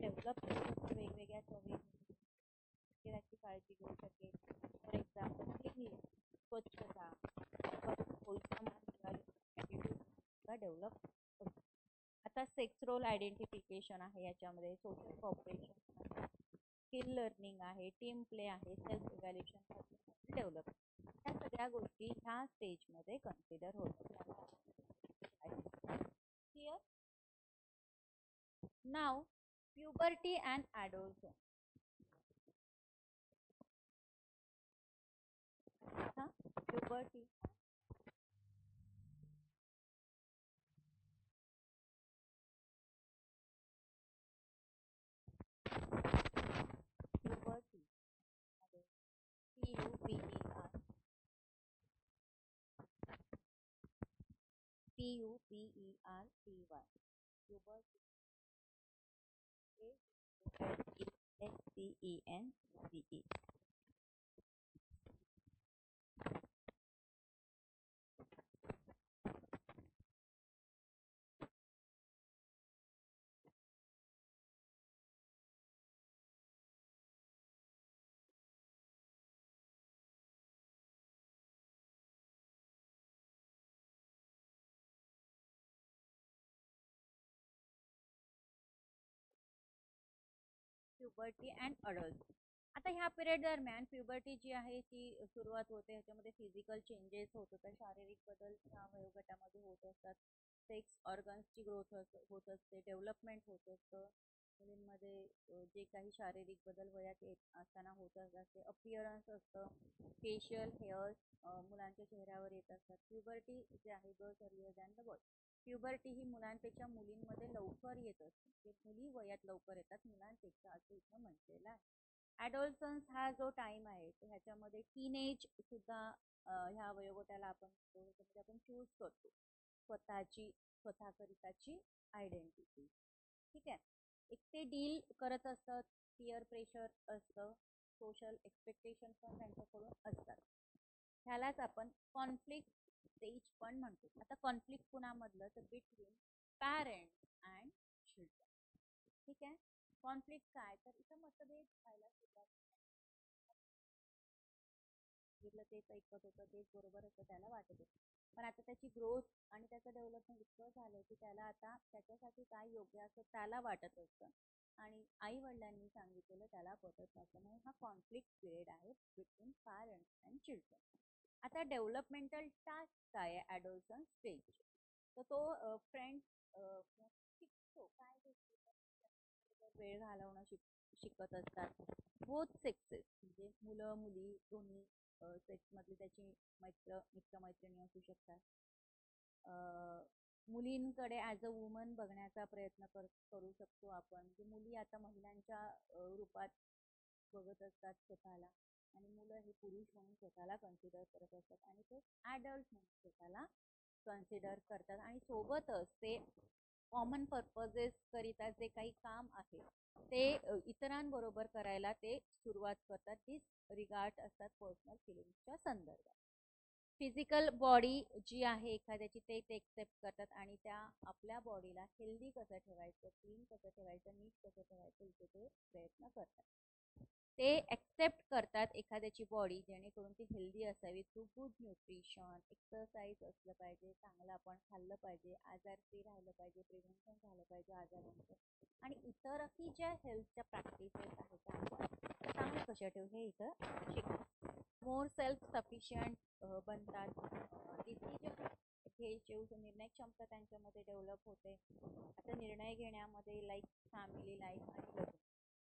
डेव्हलप वेगवेगळ्या सवयी शरीराची काळजी घेऊ शकेल. फॉर एक्झाम्पल क्लिनलीनेस, स्वच्छता, डेव्हलप. आता सेक्स रोल आयडेंटिफिकेशन आहे याच्यामध्ये, सोशल कॉपरेशन, स्किल लर्निंग आहे, टीम प्ले आहे, सेल्फ इव्हॅल्युएशन डेव्हलप. ह्या सगळ्या गोष्टी ह्या स्टेजमध्ये कन्सिडर होतात. Clear? Now puberty and adolescence. Puberty puberty, PUBERTY, puberty, SCENCE. Puberty and adult. आता ह्या पिरियड दरम्यान प्युबर्टी जी आहे ती सुरुवात होते. ह्याच्यामध्ये फिजिकल चेंजेस होत असतात, शारीरिक बदल ह्या वयोगटामध्ये होत असतात. सेक्स ऑर्गन्सची ग्रोथ होत असते, डेव्हलपमेंट होत असतं. मुलींमध्ये जे काही शारीरिक बदल वयात येत असताना होत असतात ते अपिअरन्स असतं, फेशियल हेअर्स मुलांच्या चेहऱ्यावर येत असतात. प्युबर्टी जे आहे girls earlier than the boy. प्युबर्टी ही मुलांपेक्षा मुलींमध्ये लवकर येत असते, ते मुली वयात लवकर येतात मुलांपेक्षा असं इथं म्हटलेलं आहे. ॲडोलसन्स हा जो टाइम आहे तो ह्याच्यामध्ये टीनेज सुद्धा ह्या वयोगटाला आपण चूज करतो स्वतःकरिताची आयडेंटिटी. ठीक आहे. एक ते डील करत असतात, पिअर प्रेशर असतं, सोशल एक्सपेक्टेशन पण त्यांच्याकडून असतात. ह्यालाच आपण कॉन्फ्लिक्ट स्टेज पण म्हणतो. आता कॉन्फ्लिक्ट कुणामधलं तर बिटवीन पॅरेंट्स अँड चिल्ड्रन. ठीक आहे. कॉन्फ्लिक्ट काय तर इथं मतभेद व्हायला सुरुवात तेच ऐकत होतं तेच बरोबर असं त्याला वाटत होतं. पण आता त्याची ग्रोथ आणि त्याचं डेव्हलपमेंट इतकं झालंय की त्याला आता त्याच्यासाठी काय योग्य असं त्याला वाटत असतं आणि आई वडिलांनी सांगितलेलं त्याला पटत नसल्यामुळे हा कॉन्फ्लिक्ट पिरियड आहे बिटवीन पॅरेंट्स अँड चिल्ड्रन. आता डेव्हलपमेंटल टास्क काय आहे ॲडोलसन्स स्टेज, तर तो फ्रेंड्स शिकतो काय वेळ घालवणं शिकत असतात. बोथ सेक्सेस म्हणजे मुलं मुली दोन्ही सेक्समधली त्याची मित्रमैत्रिणी असू शकतात. मुलींकडे ॲज अ वुमन बघण्याचा प्रयत्न करू शकतो आपण. म्हणजे मुली आता महिलांच्या रूपात बघत असतात स्वतःला आणि मुलं हे पुरुष म्हणून स्वतःला कन्सिडर करत असतात आणि ते ॲडल्ट म्हणून स्वतःला कन्सिडर करतात आणि सोबतच ते कॉमन पर्पजेस करिता जे काही काम आहे ते इतरांबरोबर करायला ते सुरुवात करतात. डिस रिगार्ड असतात पर्सनल फिलिंग्सच्या संदर्भात. फिजिकल बॉडी जी आहे एखाद्याची ते एक्सेप्ट करतात आणि त्या आपल्या बॉडीला हेल्दी कसं ठेवायचं, क्लीन कसं ठेवायचं, नीट कसं ठेवायचं इथे ते प्रयत्न करतात. ते एक्सेप्ट करतात एखाद्याची बॉडी जेणेकरून ती हेल्दी असावी. थ्रू गुड न्यूट्रिशन, एक्सरसाइज असलं पाहिजे, चांगलं आपण खाल्लं पाहिजे, आजार फ्री राहिलं पाहिजे, प्रिव्हेंशन झालं पाहिजे आजारांचं आणि इतरही ज्या हेल्थच्या प्रॅक्टिसेस आहेत त्या चांगल्या कशा ठेवू हे इथं शिकतात. मोर सेल्फ सफिशियंट बनतात. डिसिजन घ्यायचे निर्णय क्षमता त्यांच्यामध्ये डेव्हलप होते. आता निर्णय घेण्यामध्ये लाईक फॅमिली लाईफ आणि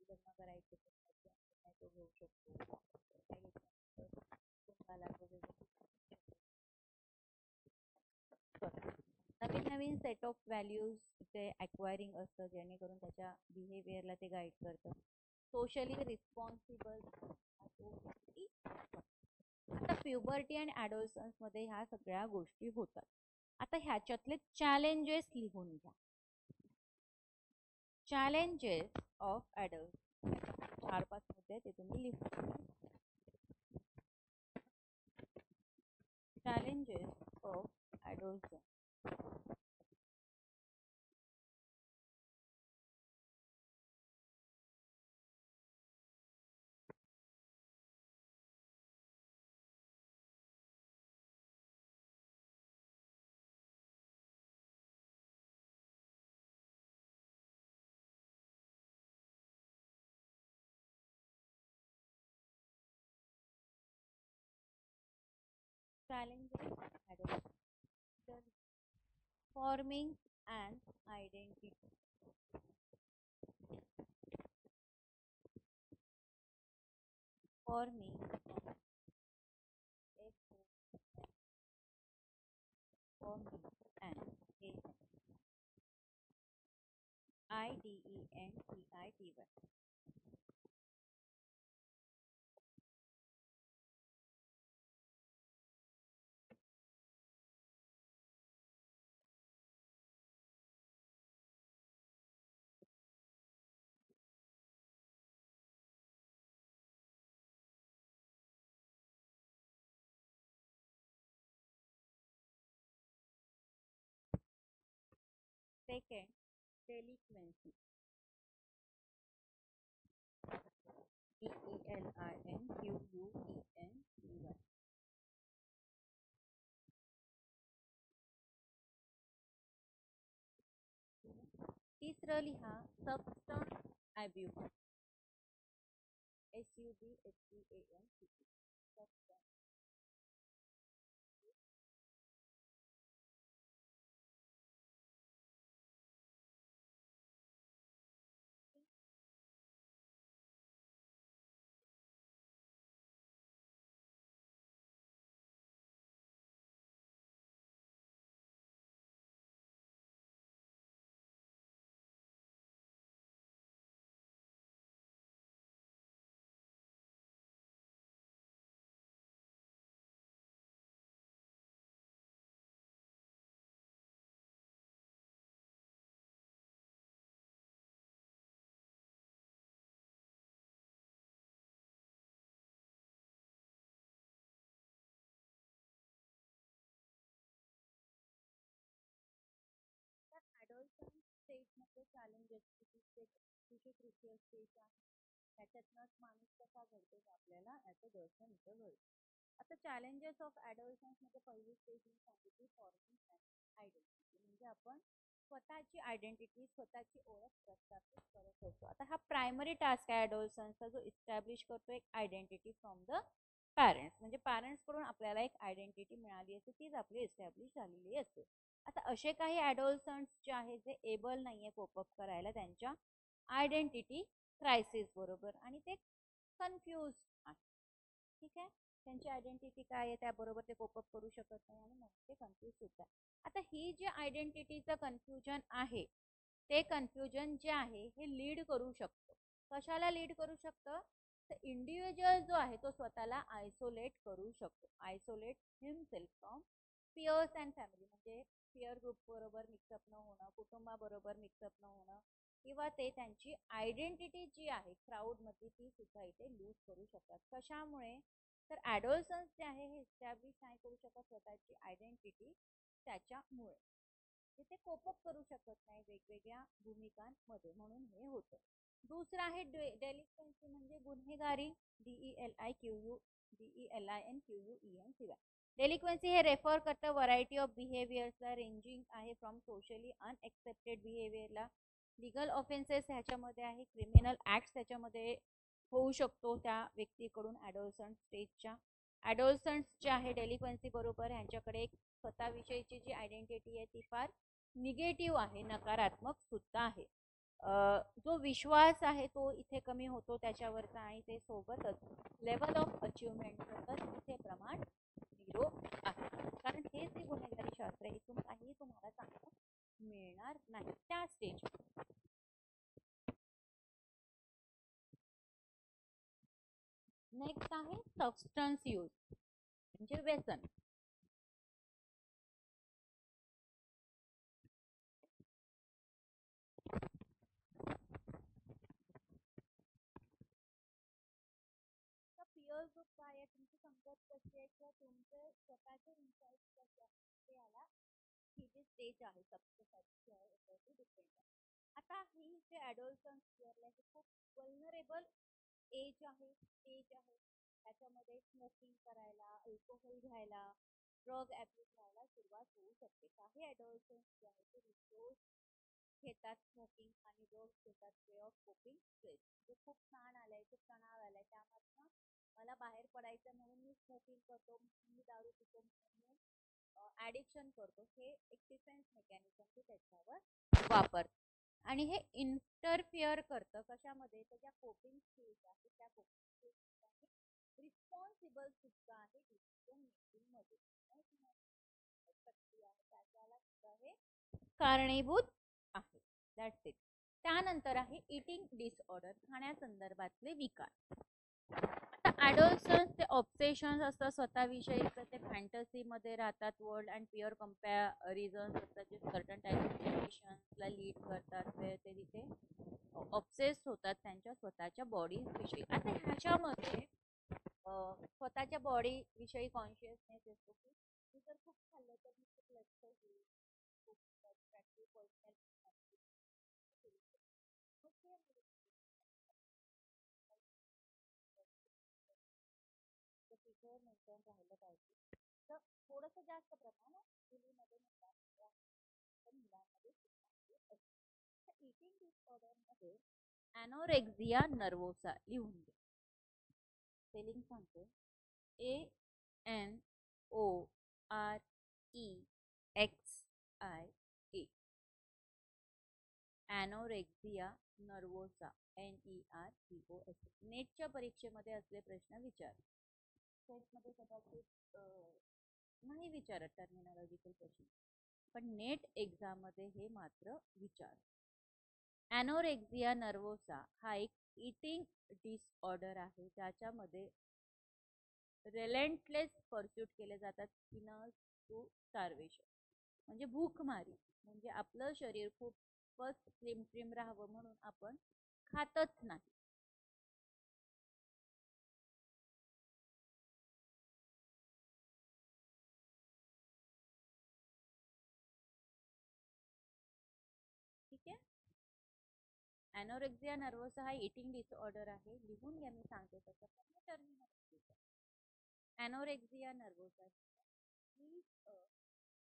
लग्न करायचे तो घेऊ शकतो. नवीन नवीन सेट ऑफ व्हॅल्यूज ते ॲक्वायरिंग असतं जेणेकरून त्याच्या बिहेवियरला ते गाईड करतं. Socially responsible. आता प्युबर्टी आणि ॲडोलसन्स मध्ये ह्या सगळ्या गोष्टी होतात. आता ह्याच्यातले चॅलेंजेस लिहून घ्या. चॅलेंजेस ऑफ ॲडल्ट 4-5 मुद्दे ते तुम्ही लिहून. Challenges of adolescence. Challenges of adolescence. Forming an identity. Forming forming an identity. Second, delinquency. DELINQUENCY. तिसरं लिहा सबस्टन्स अब्यूज. SUBSTANCE. मध्ये चॅलेंजेस किती क्रुशियल स्टेज आहे त्याच्यातनंच माणूस कसा घडतो हे आपल्याला याचं दर्शन इथं घडतं. आता चॅलेंजेस ऑफ ॲडोलसन्स मध्ये पहिली स्टेज मी सांगितली फॉर्मिंग आयडेंटिटी, म्हणजे आपण स्वतःची आयडेंटिटी स्वतःची ओळख प्रस्थापित करत असतो. आता हा प्रायमरी टास्क आहे ॲडोलसन्सचा, जो इस्टॅब्लिश करतो एक आयडेंटिटी फ्रॉम द पॅरेंट्स. म्हणजे पॅरेंट्स कडून आपल्याला एक आयडेंटिटी मिळाली असते, तीच आपली इस्टॅब्लिश झालेली असते. आता असे काही ॲडोलसन्स जे आहे जे एबल नाहीये कोपअप करायला त्यांच्या आयडेंटिटी क्रायसिस बरोबर, आणि ते कन्फ्यूज आहे. ठीक आहे, त्यांची आयडेंटिटी काय आहे त्याबरोबर ते कोपअप करू शकत नाही आणि मग ते कन्फ्यूज सुद्धा. आता ही जी आयडेंटिटीचं कन्फ्युजन आहे ते कन्फ्युजन जे आहे हे लीड करू शकतं. कशाला लीड करू शकतं? तर इंडिव्हिज्युअल जो आहे तो स्वतःला आयसोलेट करू शकतो. Isolate himself from peers and family, म्हणजे पियर ग्रुप बरोबर मिक्सअप न होणं, कुटुंबाबरोबर मिक्सअप न होणं, किंवा ते त्यांची आयडेंटिटी जी आहे क्राऊड मध्ये ती सुद्धा इथे लूज करू शकतात. कशामुळे? तर ॲडोलसन्स जे आहे हे इस्टॅब्लिश नाही करू शकत स्वतःची आयडेंटिटी, त्याच्यामुळे ते कोपअप करू शकत नाही वेगवेगळ्या भूमिकांमध्ये, म्हणून हे होतं. दुसरं आहे डेलिक्वेन्सी, म्हणजे गुन्हेगारी. DELINQUENCY. डेलिक्वेन्सी हे रेफर करतं व्हरायटी ऑफ बिहेवियर्सला, रेंजिंग आहे फ्रॉम सोशली अनएक्सेप्टेड बिहेवियरला. लिगल ऑफेन्सेस ह्याच्यामध्ये आहे, क्रिमिनल ऍक्ट्स त्याच्यामध्ये होऊ शकतो त्या व्यक्तीकडून ॲडोलसन्ट स्टेजच्या. ॲडोलसन्ट्स जे आहे डेलिक्वेन्सी बरोबर ह्यांच्याकडे एक स्वतःविषयीची जी आयडेंटिटी आहे ती फार निगेटिव्ह आहे, नकारात्मक सुद्धा आहे. जो विश्वास आहे तो इथे कमी होतो त्याच्यावरचा, आणि ते सोबतच लेवल ऑफ अचिव्हमेंटचं तर इथे प्रमाण 0 आहे. कारण हे जे गुन्हेगारी शास्त्र आहे इथून काही तुम्हाला चांगलं मिळणार नाही त्या स्टेज. नेक्स्ट आहे सबस्टन्स यूज, म्हणजे व्यसन. पियर ग्रुप काय आहे, तुमची संगत कशी आहे, किंवा तुमचे स्वतःचे इन्साइट कसे आहे, ते याला ही जी स्टेज आहे सबस्टन्सची याच्यावरती डिपेंड आहे. आता ही जे ॲडोलसन्स पियरला हे खूप वल्नरेबल एज आहे, स्टेज आहे. त्याच्यामध्ये स्मोकिंग करायला, अल्कोहोल घ्यायला, ड्रग ॲब्यूज व्हायला सुरुवात होऊ शकते. काही ॲडोलसन्स जे आहे ते रिसोर्स घेतात स्मोकिंग आणि ड्रग्स घेतात वे ऑफ कोपिंग स्ट्रेस. म्हणजे खूप ताण आलाय, खूप तणाव आलाय, त्यामधनं मला बाहेर पडायचं म्हणून मी स्मोकिंग करतो, मी दारू पितो, म्हणून ॲडिक्शन करतो. हे एक डिफेन्स मेकॅनिझम ते त्याच्यावर वापरतात. आणि हे इंटरफिअर करतं कशामध्ये? तर ज्या कोपिंग स्किल्स आहेत त्या कोपिंग स्किल्स रिस्पॉन्सिबल सुद्धा आहे डिसिजन मेकिंग मध्ये. प्रक्रिया आहे त्याच्याला सुद्धा हे कारणीभूत आहे. That's it. त्यानंतर आहे इटिंग डिसऑर्डर, खाण्यासंदर्भातले विकार. आता ॲडोलसन्स ते ऑब्सेशन्स असतात स्वतःविषयीचं, ते फॅन्टसीमध्ये राहतात, वर्ल्ड अँड पिअर कम्पॅरिझन्स असतात जे सर्टन टाईप ऑफ सिच्युएशन्सला लीड करतात, ते तिथे ऑब्सेस्ड होतात त्यांच्या स्वतःच्या बॉडी विषयी. आता ह्याच्यामध्ये स्वतःच्या बॉडी विषयी कॉन्शियसनेस असतो की मी जर खूप खाल्लं तर मी खूप लठ्ठ होईल, खूप अट्रॅक्टिव्ह पर्सनॅलिटी फिगर मेंटेन राहिलं पाहिजे. तर थोडंसं जास्त प्रमाणात मुलीमध्ये मुलांमध्ये इटिंग डिसऑर्डर मध्ये ॲनोरेक्झिया नर्वोसा लिहून घ्या. स्पेलिंग सांगते, ANOREXIA. ॲनोरेक्झिया nervosa NERVOSA. नेटच्या परीक्षेमध्ये असले प्रश्न विचार, टेस्टमध्ये कदाचित नाही विचारत टर्मिनॉलॉजिकल प्रश्न, पण नेट एक्झाम मध्ये हे मात्र विचार. ॲनोरेक्झिया नर्वोसा हा एक इटिंग डिसऑर्डर आहे ज्याच्यामध्ये रेलेंटलेस परस्यूट केले जातात, स्किनर्स टू स्टार्वेशन, म्हणजे भूकमारी. म्हणजे आपलं शरीर खूपच स्लिम ट्रिम राहावं म्हणून आपण खातच नाही. ठीक आहे. ॲनोरेक्सिया नर्व्होसा हा इटिंग डिसऑर्डर आहे. लिहून घ्या, मी सांगते तसं पण terminology. ॲनोरेक्सिया नर्व्होसा is a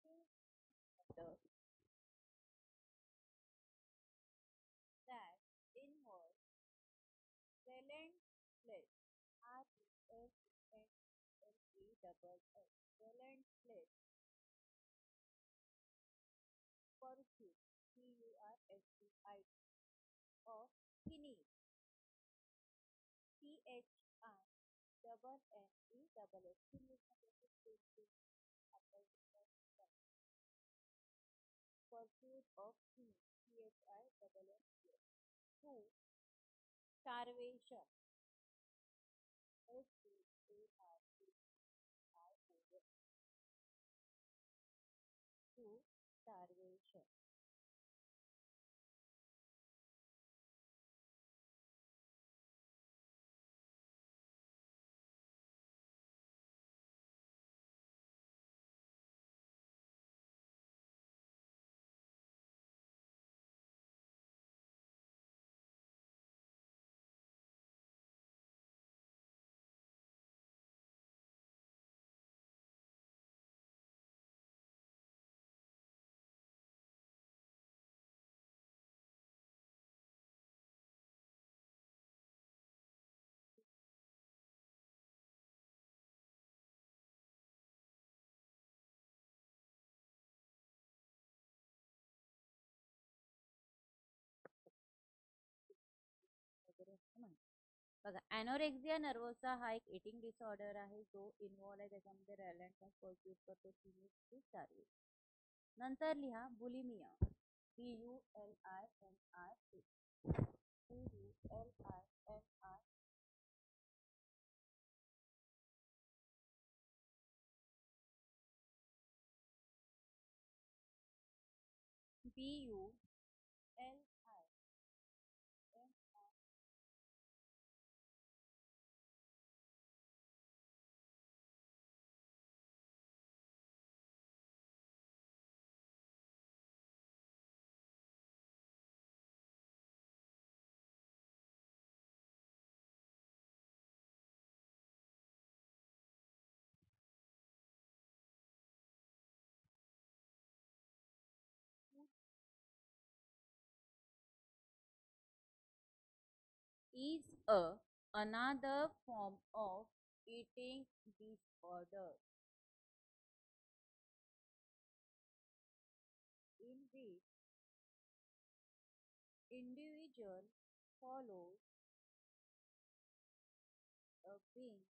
disorder that involves relentless relentless relentless pursuit pursuit of thinning THI double NE double S English मध्ये आपण pursuit of thinning THI double N to starvation STARVATION to starvation. वगैरे असं म्हणतात. बघा, ॲनोरेक्सिया नर्व्होसा हा एक इटिंग डिसऑर्डर आहे जो इन्व्हॉल्व आहे त्याच्यामध्ये रॅलेंटनेस परस्यूट करतो टू स्टार्वेशन. नंतर लिहा bulimia BULIMIA BULIMIA BULIMIA is another form of eating disorder in which individual follows a binge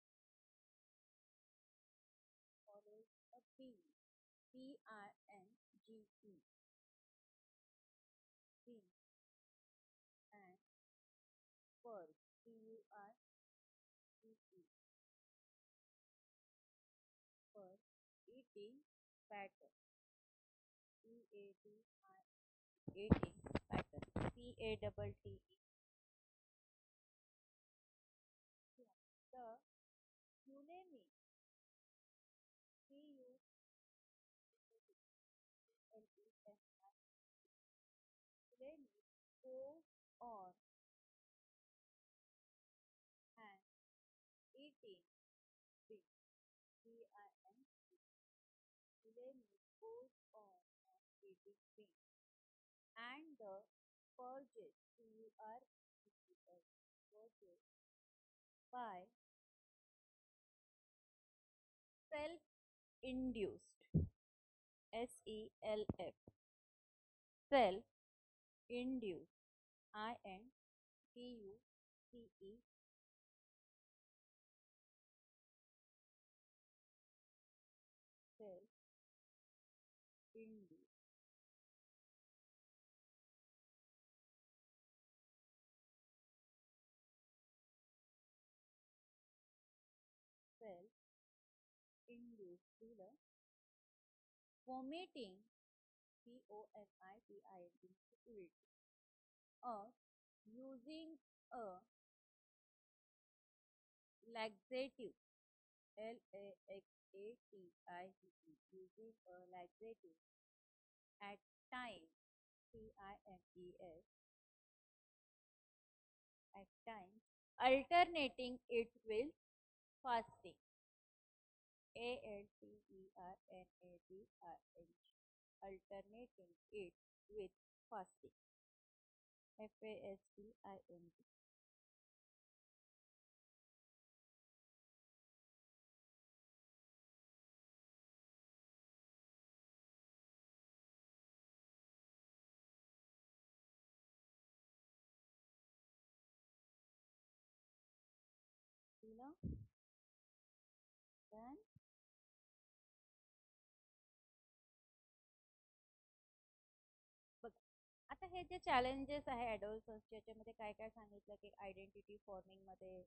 follows a binge BINGE binge and purge PURGE purge eating pattern EATI eating pattern PATTE. The bulimic bulimic goes on and eating binge BING bulimic goes on and eating binge and the purges purges by self-induced SELF self-induced INDUCE self-induced self-induced लिहिलं. Vomiting VOMITING or using a laxative LAXATIVE using a laxative at times TIMES at times, alternating it with fasting. ALTERNATING, alternating it with fasting. FASTING. Then बघ, आता हे जे चॅलेंजेस आहे ॲडोल्सन्सचे याच्यामध्ये काय काय सांगितलं की आयडेंटिटी फॉर्मिंगमध्ये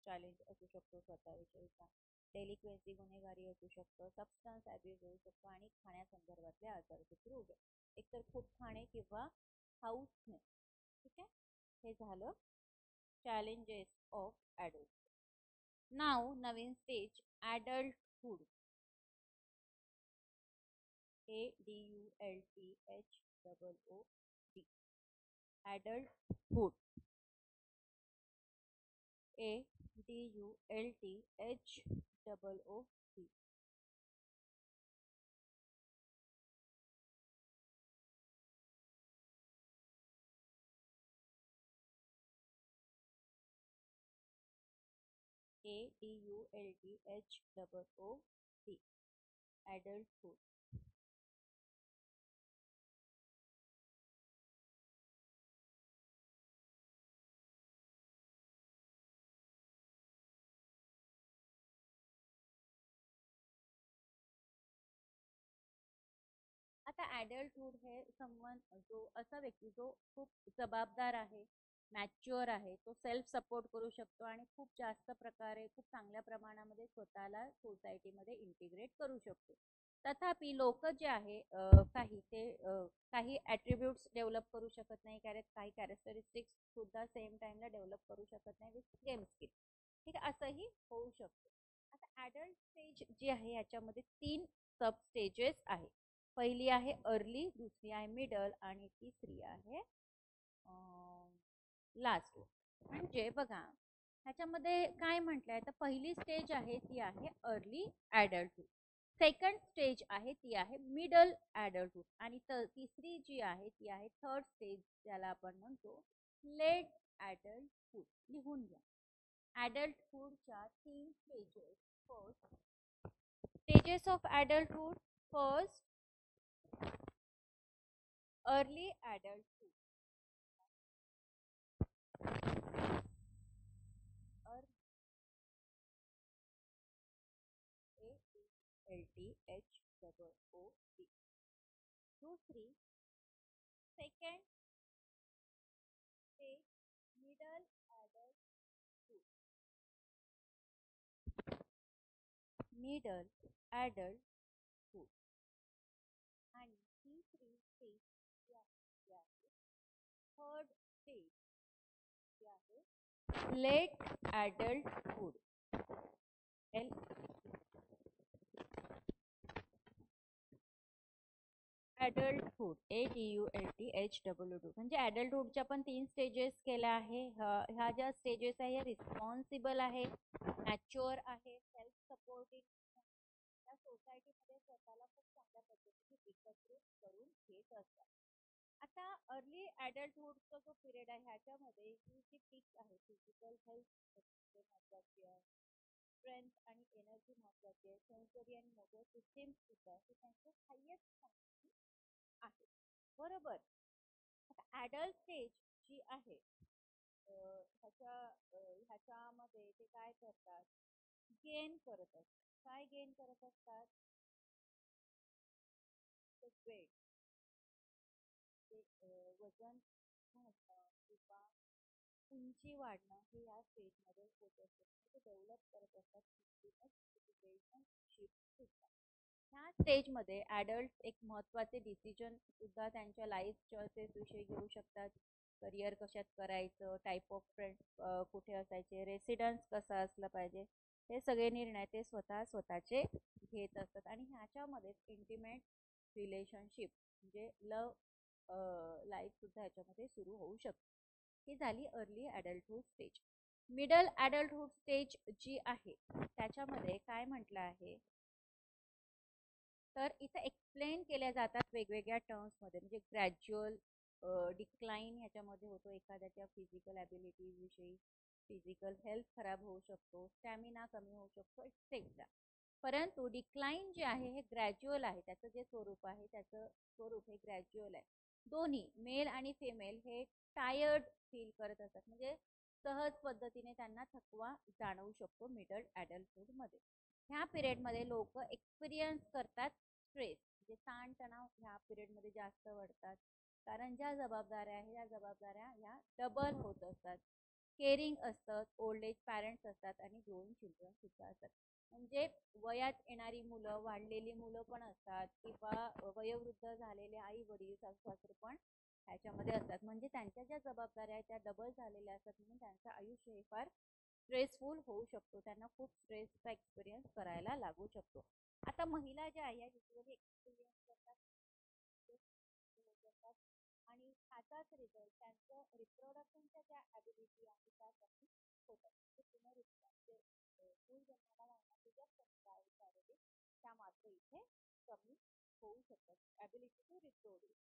चॅलेंज असू शकतो स्वतःविषयीचा, डेलिक्वेन्सी गुन्हेगारी असू शकतं, सबस्टन्स ॲब्यूज होऊ शकतो आणि खाण्यासंदर्भातले आजार देखील होऊ शकतो, एकतर खूप खाणे किंवा हाऊसनेस. ठीक आहे, हे झालं challenges of adulthood. Now, Naveen stage adulthood. ADULTHOOD. Adulthood. ADULTHOOD. ADULTHOOD. Adulthood. आता ॲडल्टहूड हे समवन जो असा व्यक्ती जो खूप जबाबदार आहे, मॅच्युअर आहे, तो सेल्फ सपोर्ट करू शकतो आणि खूप जास्त प्रकारे खूप चांगल्या प्रमाणामध्ये स्वतःला सोसायटीमध्ये इंटिग्रेट करू शकतो. तथापि लोक जे आहे काही ॲट्रिब्यूट्स डेव्हलप करू शकत नाही, काही कॅरेक्टरिस्टिक्स सुद्धा सेम टाइमला डेव्हलप करू शकत नाही विथ गेम स्किल. ठीक आहे, असंही होऊ शकतं. आता ॲडल्ट स्टेज जी आहे याच्यामध्ये 3 सब स्टेजेस आहे. पहिली आहे अर्ली, दुसरी आहे मिडल आणि तिसरी आहे लास्ट. म्हणजे बघा ह्याच्यामध्ये काय म्हटलंय, तर पहिली स्टेज आहे ती आहे अर्ली ॲडल्टहूड, सेकंड स्टेज आहे ती आहे मिडल ॲडल्टहूड आणि तिसरी जी आहे ती आहे थर्ड स्टेज, ज्याला आपण म्हणतो लेट ॲडल्टहूड. लिहून घ्या. ॲडल्टहूडच्या 3 stages. First stages of adulthood. First early adulthood. ADLTHOOD. दूसरी second stage middle adulthood. Middle adulthood. आणि तिसरी स्टेज जी आहे थर्ड स्टेज जी आहे लेट ॲडल्टहूड. ॲडल्टहूड. ADULTHOOD. म्हणजे ॲडल्टहूडच्या पण 3 स्टेजेस केल्या आहे. ह्या ज्या स्टेजेस आहे रिस्पॉन्सिबल आहे, मॅच्युअर आहे, सेल्फ सपोर्टिंग, त्या सोसायटीमध्ये स्वतःला खूप चांगल्या पद्धतीने विकसित करून घेत असतात. आता अर्ली ॲडल्टहूडचा जो पिरियड आहे ह्याच्यामध्ये ही जी पीक आहे फिजिकल हेल्थ महत्वाची आहे, स्ट्रेंथ आणि एनर्जी महत्वाची आहे, सेन्सरी आणि मोटर सिस्टीम सुद्धा ही त्यांची हायेस्ट आहे. बरोबर. आता ॲडल्ट स्टेज जी आहे ह्याच्यामध्ये ते काय करतात, गेन करत असतात. काय गेन करत असतात, वेट, वजन वाढणं किंवा उंची वाढणं हे या स्टेजमध्ये होत असते. ते डेव्हलप करत असतात सुद्धा. ह्या स्टेजमध्ये ॲडल्ट एक महत्त्वाचे डिसिजन सुद्धा त्यांच्या लाईफ चॉईसेस विषयी घेऊ शकतात. करिअर कशात करायचं, टाईप ऑफ फ्रेंड्स कुठे असायचे, रेसिडन्स कसा असला पाहिजे, हे सगळे निर्णय ते स्वतःचे घेत असतात. आणि ह्याच्यामध्ये इंटिमेट रिलेशनशिप म्हणजे लव लाईफ सुद्धा ह्याच्यामध्ये सुरू होऊ शकते. ही झाली अर्ली ॲडल्टहूड स्टेज. मिडल ॲडल्टहूड स्टेज जी आहे त्याच्यामध्ये काय म्हटलं आहे, तर इथे एक्सप्लेन केल्या जातात वेगवेगळ्या टर्म्समध्ये, म्हणजे ग्रॅज्युअल डिक्लाइन ह्याच्यामध्ये होतो एखाद्याच्या फिजिकल ॲबिलिटीज विषयी, फिजिकल हेल्थ खराब होऊ शकतो, स्टॅमिना कमी होऊ शकतो, एक्सेट्रा. परंतु डिक्लाइन जे आहे हे ग्रॅज्युअल आहे, त्याचं जे स्वरूप आहे त्याचं स्वरूप हे ग्रॅज्युअल आहे. दोन्ही मेल आणि फिमेल हे टायर्ड फील करत असतात, म्हणजे सहज पद्धतीने त्यांना थकवा जाणवू शकतो मिडल ॲडल्टहूडमध्ये. ह्या पिरियडमध्ये लोक एक्सपिरियन्स करतात स्ट्रेस, म्हणजे ताणतणाव ह्या पिरियडमध्ये जास्त वाढतात, कारण ज्या जबाबदाऱ्या आहेत त्या जबाबदाऱ्या ह्या डबल होत असतात. केअरिंग असतात, ओल्ड एज पॅरेंट्स असतात आणि ग्रोईंग चिल्ड्रन सुद्धा असतात. म्हणजे वयात येणारी मुलं, वाढलेली मुलं पण असतात, किंवा वयोवृद्ध झालेले आई वडील सासू सासरे पण ह्याच्यामध्ये असतात. म्हणजे त्यांच्या ज्या जबाबदाऱ्या आहेत त्या डबल झालेल्या असतात, म्हणून त्यांचं आयुष्य हे फार स्ट्रेसफुल होऊ शकतो, त्यांना खूप स्ट्रेसचा एक्सपिरियन्स करायला लागू शकतो. आता महिला ज्या आहे युजली एक्सपिरियन्स करतात आणि ह्याचाच रिझल्ट त्यांचं रिप्रोडक्शनच्या ज्या ॲबिलिटी आहे त्या कमी होतात. पुनरुत्पादन मूळ जन्माला घालण्याची ज्या क्षमता आहे शारीरिक त्या मात्र इथे कमी होऊ शकतात. Ability to reproduce,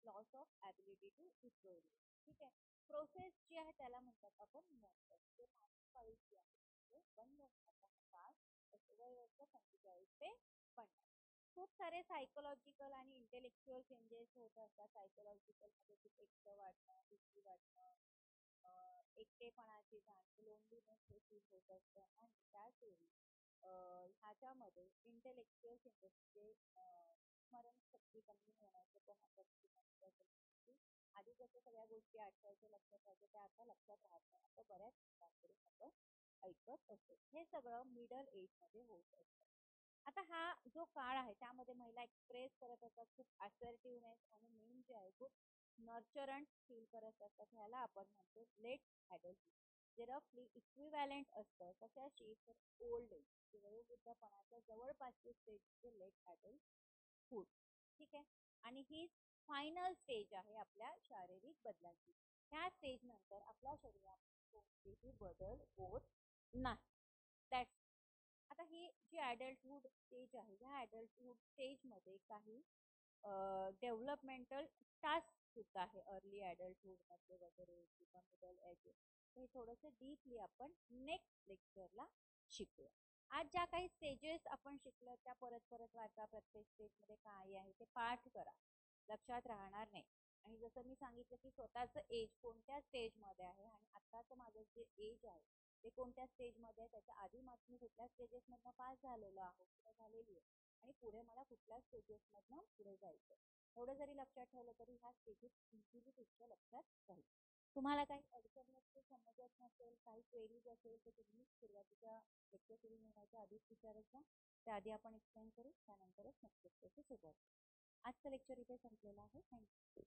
loss of ability to reproduce. ठीक आहे. प्रोसेस जी आहे त्याला म्हणतात आपण नंतर, जे मासिक पाळी जी आहे ते बंद होण्याचा काळ वय वर्ष 45 ते 50. खूप सारे सायकोलॉजिकल आणि इंटेलेक्च्युअल चेंजेस होत असतात. सायकोलॉजिकल मध्ये खूप एकटं वाटणं, भीती वाटणं, एकटेपणाची जाणीव, लोनलीनेस हे फील होत असतं. आणि त्याचवेळी ह्याच्यामध्ये इंटेलेक्च्युअल चेंजेस म्हणजे स्मरणशक्ती कमी होण्याचं पण आपण की आधी जसं सगळ्या गोष्टी आठवायच्या लक्षात राहायचं त्या आता लक्षात राहत नाही, आता बऱ्याच ठिकाणी आपण ऐकत असतो. हे सगळं मिडल एज मध्ये होत असतं. आता हा जो काळ आहे त्यामध्ये महिला एक्सप्रेस करत असतात खूप असर्टिव्हनेस, आणि मेन जे आहे खूप नर्चरंट फील करत असतात. ह्याला आपण म्हणतो लेट ॲडल्टहूड, जे रफली इक्विव्हॅलेंट असतं कशाशी, तर ओल्ड एज, जे वयोवृद्धपणाच्या जवळपासची स्टेज म्हणजे लेट ॲडल्टहूड. ठीक आहे. आणि ही फायनल स्टेज आहे आपल्या शारीरिक बदलांची. ह्या स्टेज नंतर आपल्या शरीरामध्ये कोणतेही बदल होत नाही. दॅट्स. आता ही जी ॲडल्टहूड स्टेज आहे ह्या ॲडल्टहूड स्टेजमध्ये काही डेव्हलपमेंटल टास्क सुद्धा आहे अर्ली ॲडल्टहूडमध्ये वगैरे किंवा मिडल एज. हे थोडंसं डीपली आपण नेक्स्ट लेक्चरला शिकूया. आज ज्या काही स्टेजेस आपण शिकलो त्या परत परत वाचा, प्रत्येक स्टेजमध्ये काय आहे ते पाठ करा, लक्षात राहणार नाही. आणि जसं मी सांगितलं की स्वतःचं एज कोणत्या स्टेजमध्ये आहे आणि आत्ताचं माझं जे एज आहे ते कोणत्या स्टेजमध्ये आहे, त्याच्या आधी मी कुठल्या स्टेजेसमधनं पास झालेलो आहो किंवा झालेली आहे, आणि पुढे मला कुठल्या स्टेजेसमधनं पुढे जायचं, एवढं जरी लक्षात ठेवलं तरी ह्या स्टेजेस इझिली तुमच्या लक्षात राहील. तुम्हाला काही अडचणी असतील, समजत नसेल, काही क्वेरीज असेल तर तुम्ही सुरुवातीच्या लेक्चर सुरू होण्याच्या आधीच विचारत जा. त्याआधी आपण एक्सप्लेन करू, त्यानंतरच नेक्स्ट लेक्चरची सुरुवात करू. आजचं लेक्चर इथे संपलेलं आहे. थँक्यू.